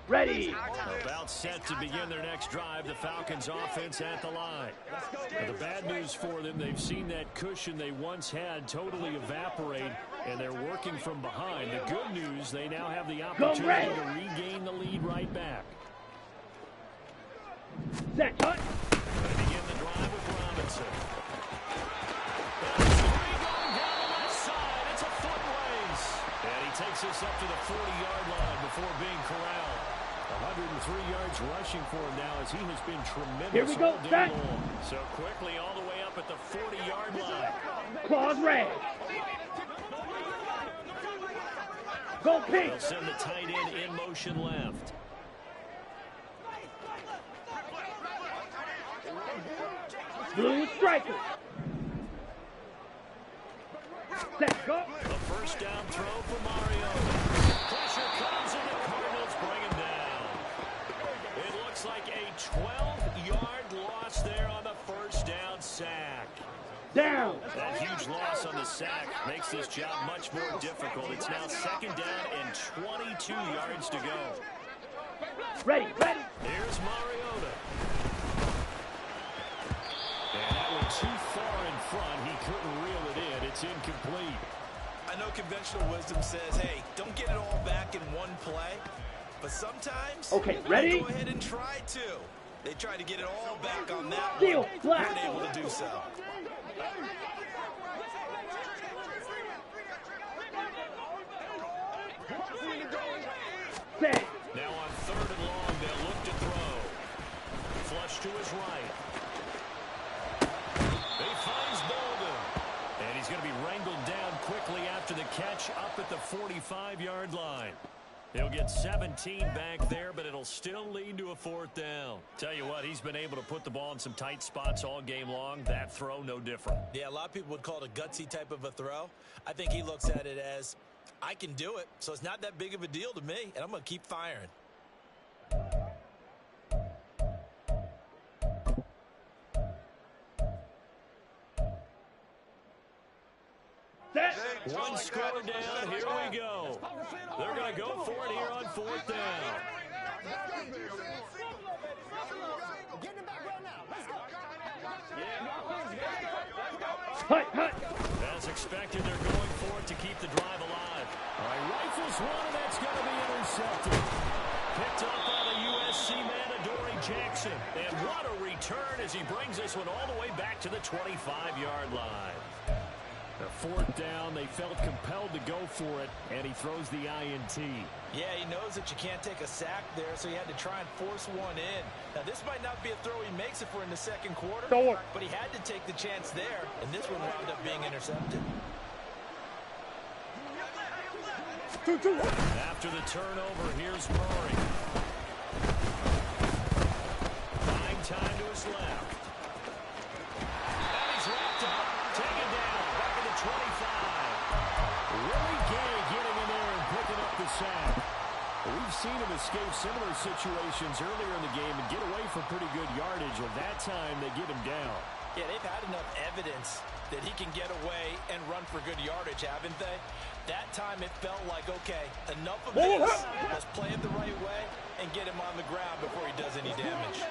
Ready. About set to begin their next drive. The Falcons offense at the line. Now, the bad news for them, they've seen that cushion they once had totally evaporate, and they're working from behind. The good news, they now have the opportunity to regain the lead right back. Set, cut. They begin the drive with Robinson. And it's three going down the left side. It's a foot race. And he takes this up to the 40-yard line before being corralled. 103 yards rushing for him now as he has been tremendous. Here we go, all day set. long. So quickly all the way up at the 40-yard line. Claws red. Go pink. They'll send the tight end in motion left. Blue striker. Set, go. The first down throw for Mario. Pressure comes and the Cardinals bring him down. It looks like a 12-yard loss there on the first down sack. Down. That huge loss on the sack makes this job much more difficult. It's now second down and 22 yards to go. Ready, ready. Here's Mariota. And that one too far in front. He couldn't reel it in. It's incomplete. I know conventional wisdom says, hey, don't get it all back in one play. But sometimes, Okay, ready? go ahead and try to. They tried to get it all back on that Deal, one. black. Weren't able to do so. Set. Now on 3rd and long, they'll look to throw. Flush to his right. He finds Bolden. And he's going to be wrangled down quickly after the catch up at the 45-yard line. He'll get 17 back there, but it'll still lead to a 4th down. Tell you what, he's been able to put the ball in some tight spots all game long. That throw, no different. Yeah, a lot of people would call it a gutsy type of a throw. I think he looks at it as, I can do it, so it's not that big of a deal to me, and I'm going to keep firing. One score down. Here we go. They're going to go for it here on 4th down. Hut, hut. As expected, they're going for it to keep the drive alive. All right, rifles one, and that's going to be intercepted. Picked up by the USC man, Adoree Jackson. And what a return as he brings this one all the way back to the 25-yard line. The 4th down, they felt compelled to go for it, and he throws the INT. Yeah, he knows that you can't take a sack there, so he had to try and force one in. Now, this might not be a throw he makes if we're in the 2nd quarter, but he had to take the chance there, and this one wound up being intercepted. After the turnover, here's Murray. Buying time to his left. And he's wrapped up. Taken down. Back at the 25. Willie Gay getting in there and picking up the sack. We've seen him escape similar situations earlier in the game and get away from pretty good yardage, and that time they get him down. Yeah, they've had enough evidence that he can get away and run for good yardage, haven't they? That time it felt like, okay, enough of this. Let's play it the right way and get him on the ground before he does any damage.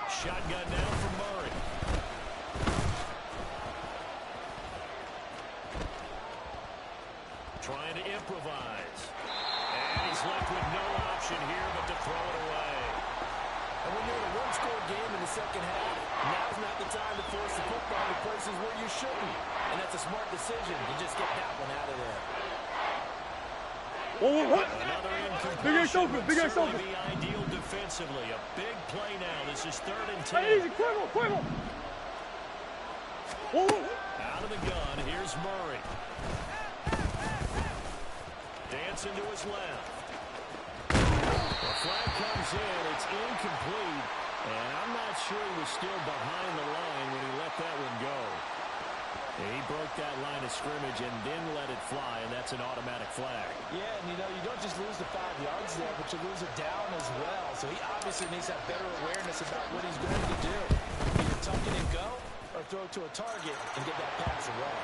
Shotgun now for Murray. Trying to improvise. And he's left with no option here but to throw it away. And when you're in a one-score game in the 2nd half, now's not the time to force the football to places where you shouldn't. And that's a smart decision to just get that one out of there. Another incompletion would certainly be ideal defensively. A big play now. This is 3rd and 10. Out of the gun, here's Murray. Dancing to his left. The flag comes in. It's incomplete. And I'm not sure he was still behind the line when he let that one go. He broke that line of scrimmage and then let it fly, and that's an automatic flag. Yeah, and you know, you don't just lose the 5 yards there, but you lose it down as well. So he obviously needs to have better awareness about what he's going to do. Either tuck it and go or throw it to a target and get that pass away.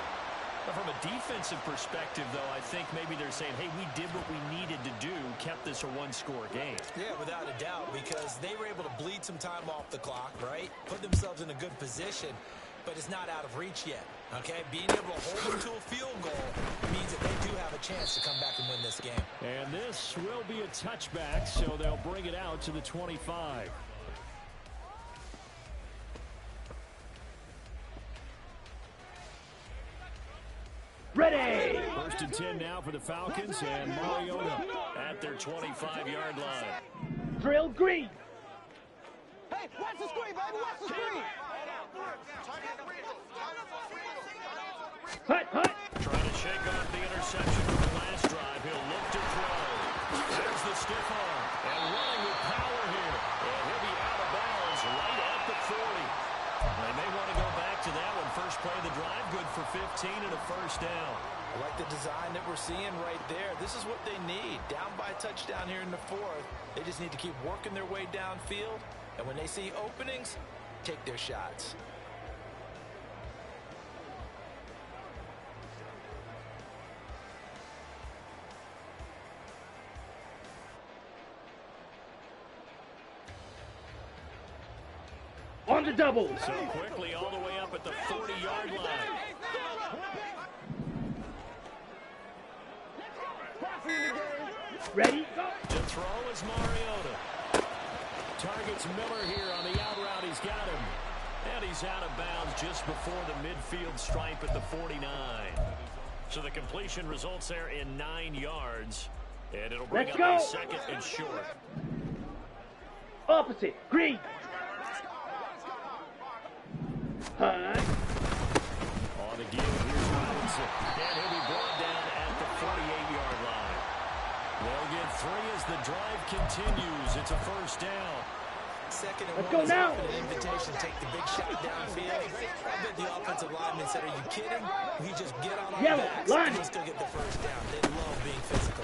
But from a defensive perspective, though, I think maybe they're saying, hey, we did what we needed to do, kept this a one-score game. Yeah, without a doubt, because they were able to bleed some time off the clock, right? Put themselves in a good position, but it's not out of reach yet, okay? Being able to hold them to a field goal means that they do have a chance to come back and win this game. And this will be a touchback, so they'll bring it out to the 25. Ready. 1st and 10 now for the Falcons, and Mariota at their 25-yard line. Drill green. Hey, watch the screen, baby, watch the screen. Hut, hut. Trying to shake off the interception from the last drive. He'll look to throw. There's the stiff arm. And running with power here. And he'll be out of bounds right at the 40. They may want to go back to that one. First play of the drive, good for 15 and a 1st down. I like the design that we're seeing right there. This is what they need. Down by a touchdown here in the 4th. They just need to keep working their way downfield. And when they see openings, take their shots. On the double. So quickly all the way up at the 40-yard line. Ready, go. To throw is Mariota. Targets Miller here on the out route. He's got him. And he's out of bounds just before the midfield stripe at the 49. So the completion results there in 9 yards. And it'll bring up a second and short. Opposite. Green. Hunt. On the give, here's Robinson. And he'll be brought down at the 48-yard line. They'll get 3 as the drive continues. It's a first down. Second and Let's one go is now. often an invitation to take the big shot downfield. I bet the offensive lineman said, "Are you kidding?" We just get on our backs and we'll still get the first down. They love being physical.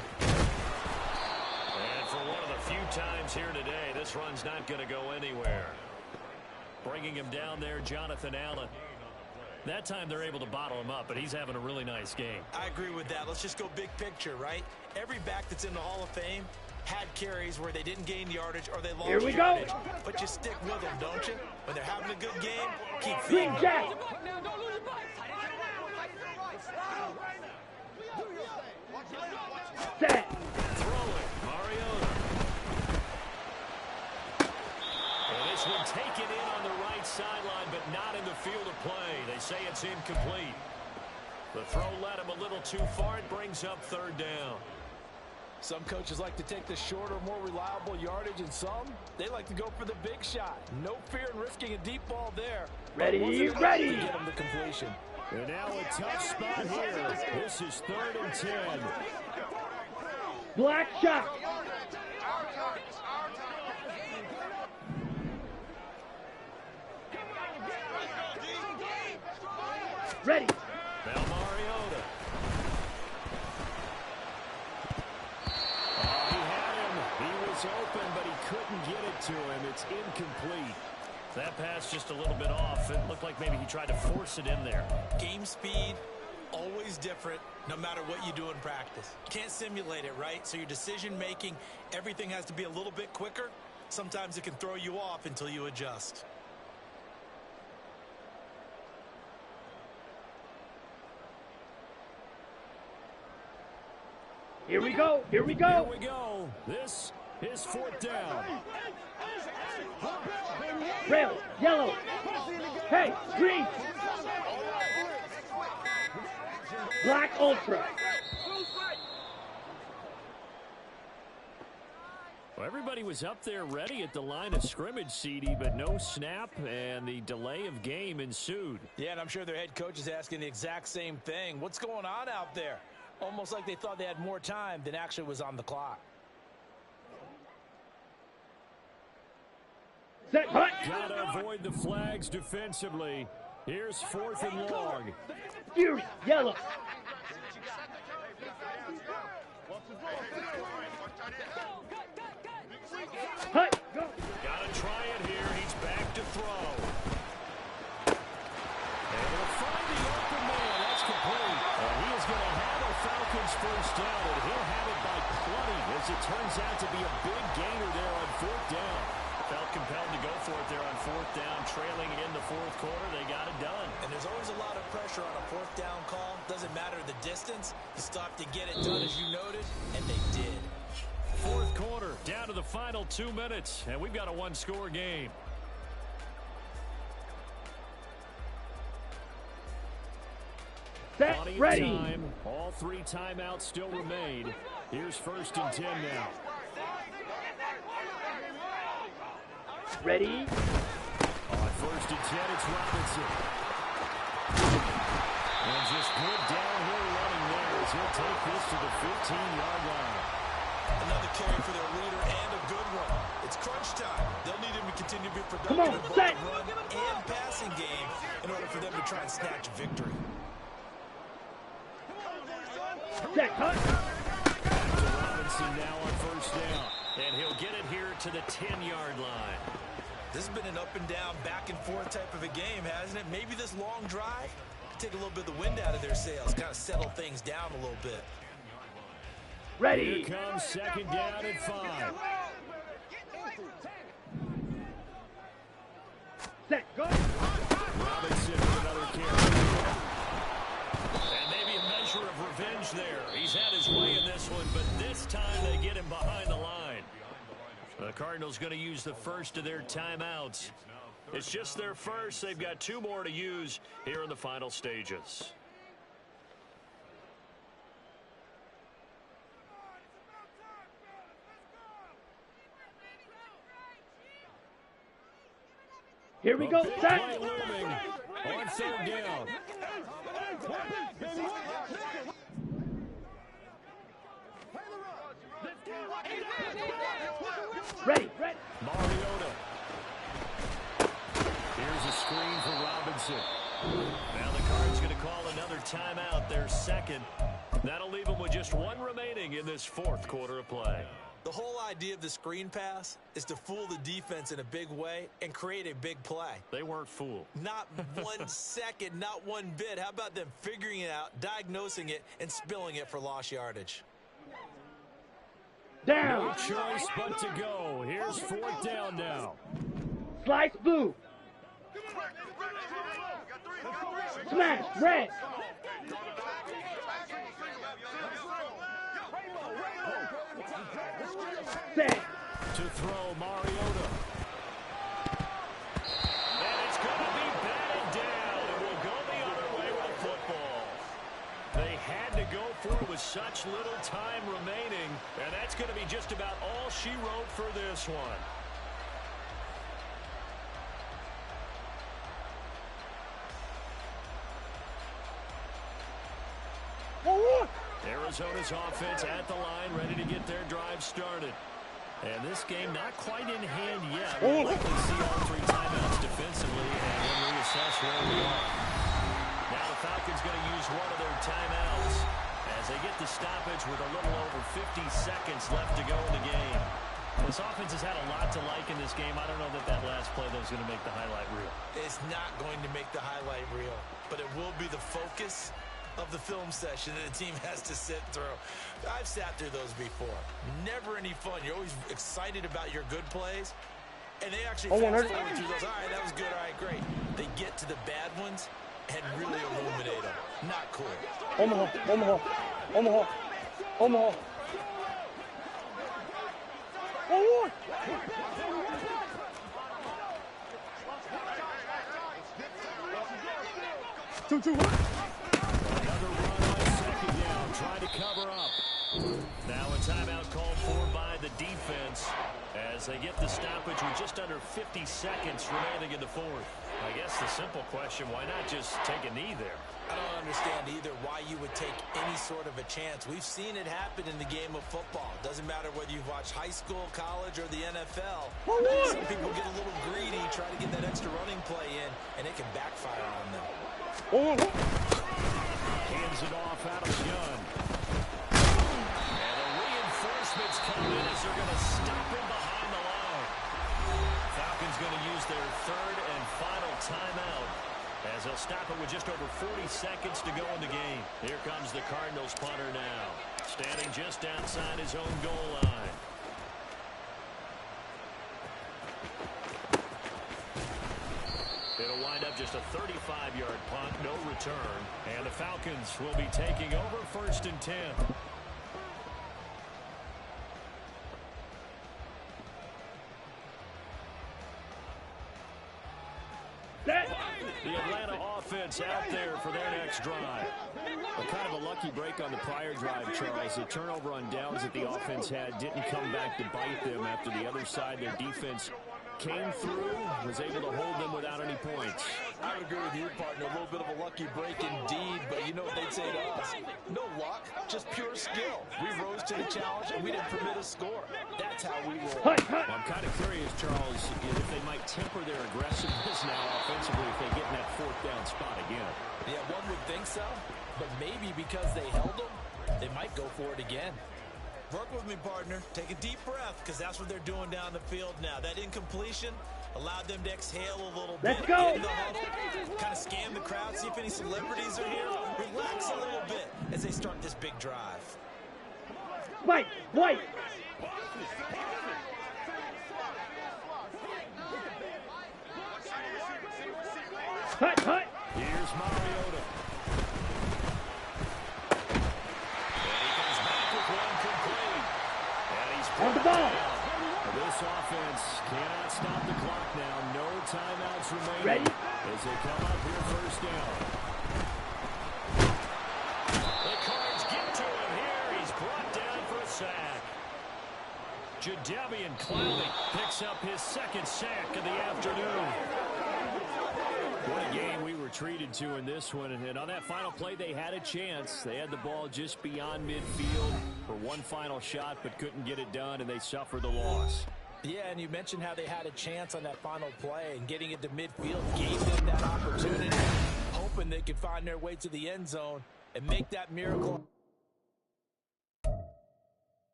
And for one of the few times here today, this run's not going to go anywhere. Bringing him down there, Jonathan Allen. That time they're able to bottle him up, but he's having a really nice game. I agree with that. Let's just go big picture, right? Every back that's in the Hall of Fame had carries where they didn't gain yardage or they lost Here we yardage. go. But you stick with them, don't you? When they're having a good game, keep Green feeding them. Jack. Set. Throwing, Mariota. And this one taken in on the right sideline, but not in the field of play. They say it's incomplete. The throw led him a little too far. It brings up third down. Some coaches like to take the shorter, more reliable yardage, and some, they like to go for the big shot. No fear in risking a deep ball there. Ready, But wasn't enough ready. to get him the completion. And now a tough spot here. This is 3rd and 10. Black shot. Ready. Now Mariota. Oh, he had him. He was open, but he couldn't get it to him. It's incomplete. That pass just a little bit off. It looked like maybe he tried to force it in there. Game speed, always different, no matter what you do in practice. Can't simulate it, right? So your decision making, everything has to be a little bit quicker. Sometimes it can throw you off until you adjust. Here we go. Here we Here go. we go. This is 4th down. Red, yellow. Hey, green. Black ultra. Well, everybody was up there ready at the line of scrimmage, CD, but no snap, and the delay of game ensued. Yeah, and I'm sure their head coach is asking the exact same thing. What's going on out there? Almost like they thought they had more time than actually was on the clock. Set, hunt. Gotta avoid the flags defensively. Here's 4th and long. Fury, yellow. Hunt. Go. Gotta try it here. He's back to throw. And he'll find the open man. That's complete. And he is going to have a Falcons first down, and he'll have it by plenty, as it turns out to be a big gainer there on 4th down. Felt compelled to go for it there on 4th down, trailing in the 4th quarter. They got it done. And there's always a lot of pressure on a 4th down call. Doesn't matter the distance. You still have to get it done, as you noted, and they did. 4th quarter, down to the final 2 minutes, and we've got a one-score game. Set, Plenty of ready. time. All 3 timeouts still remain. Here's 1st and 10 now. Ready. On 1st and 10, it's Robinson. And just good downhill running there as he'll take this to the 15-yard line. Another carry for their leader and a good one. It's crunch time. They'll need him to continue to be productive Come on, in both set. the run and passing game in order for them to try and snatch a victory. Set, hunt. Back to Robinson now on 1st down. And he'll get it here to the 10-yard line. This has been an up and down, back and forth type of a game, hasn't it? Maybe this long drive could take a little bit of the wind out of their sails, kind of settle things down a little bit. Ready. Here comes 2nd down and 5. Set, go. Robinson with another carry. And maybe a measure of revenge change there. He's had his way in this one, but this time they get him behind the line. The Cardinals going to use the first of their timeouts. It's just their first. They've got 2 more to use here in the final stages. Here we go. Set. Looming on 3rd down. Ready. Ready. Mariota. Here's a screen for Robinson. Now the Cards going to call another timeout, their second. That'll leave them with just 1 remaining in this 4th quarter of play. The whole idea of the screen pass is to fool the defense in a big way and create a big play. They weren't fooled. Not 1 second, not 1 bit. How about them figuring it out, diagnosing it, and spilling it for lost yardage? Down. No choice but to go. Here's 4th down now. Slice blue. Smash red. Set. To throw, Mariota. And it's going to be batted down. It will go the other way with the football. They had to go for it with such little time remaining, and that's going to be just about all she wrote for this one. Arizona's offense at the line, ready to get their drive started. And this game not quite in hand yet. We'll likely see all 3 timeouts defensively and then reassess where we are. Now the Falcons going to use one of their timeouts as they get the stoppage with a little over 50 seconds left to go in the game. This offense has had a lot to like in this game. I don't know that last play though is going to make the highlight reel. It's not going to make the highlight reel, but it will be the focus of the film session that the team has to sit through. I've sat through those before. Never any fun. You're always excited about your good plays, and they actually fast forward through those. All right, that was good. All right, great. They get to the bad ones and really illuminate them. Not cool. Omaha. Omaha. Omaha. Omaha. Oh! 2-2. Another run on 2nd down, trying to cover up. Now a timeout called for by the defense as they get the stoppage with just under 50 seconds remaining in the 4th. I guess the simple question, why not just take a knee there? I don't understand either why you would take any sort of a chance. We've seen it happen in the game of football. Doesn't matter whether you've watched high school, college, or the NFL. Some people get a little greedy, try to get that extra running play in, and it can backfire on them. Hands it off out of the gun. And the reinforcements come in as they're going to stop him behind the line. Falcons going to use their 3rd and final timeout as they'll stop it with just over 40 seconds to go in the game. Here comes the Cardinals punter now, standing just outside his own goal line. It'll wind up just a 35-yard punt, no return. And the Falcons will be taking over 1st and 10. The Atlanta offense out there for their next drive. Kind of a lucky break on the prior drive, Charles. The turnover on downs that the offense had didn't come back to bite them after the other side. Their defense came through, was able to hold them without any points. I would agree with you, partner. A little bit of a lucky break indeed, but you know what they'd say to us? No luck, just pure skill. We rose to the challenge, and we didn't permit a score. That's how we roll. Well, I'm kind of curious, Charles, if they might temper their aggressiveness now offensively if they get in that 4th down spot again. Yeah, one would think so, but maybe because they held them, they might go for it again. Work with me, partner. Take a deep breath, because that's what they're doing down the field now. That incompletion allowed them to exhale a little bit. Let's go! Kind of scan the crowd, see if any celebrities are here. Relax a little bit as they start this big drive. White! White! Hut! Hut! Here's Mariota. offense cannot stop the clock now. No timeouts remaining. Ready? As they come up here first down. The Cards get to him here. He's brought down for a sack. Jadeveon Clowney picks up his second sack of the afternoon. What a game we were treated to in this one. And on that final play, they had a chance. They had the ball just beyond midfield for one final shot, but couldn't get it done, and they suffered the loss. Yeah, and you mentioned how they had a chance on that final play, and getting it to midfield gave them that opportunity, hoping they could find their way to the end zone and make that miracle.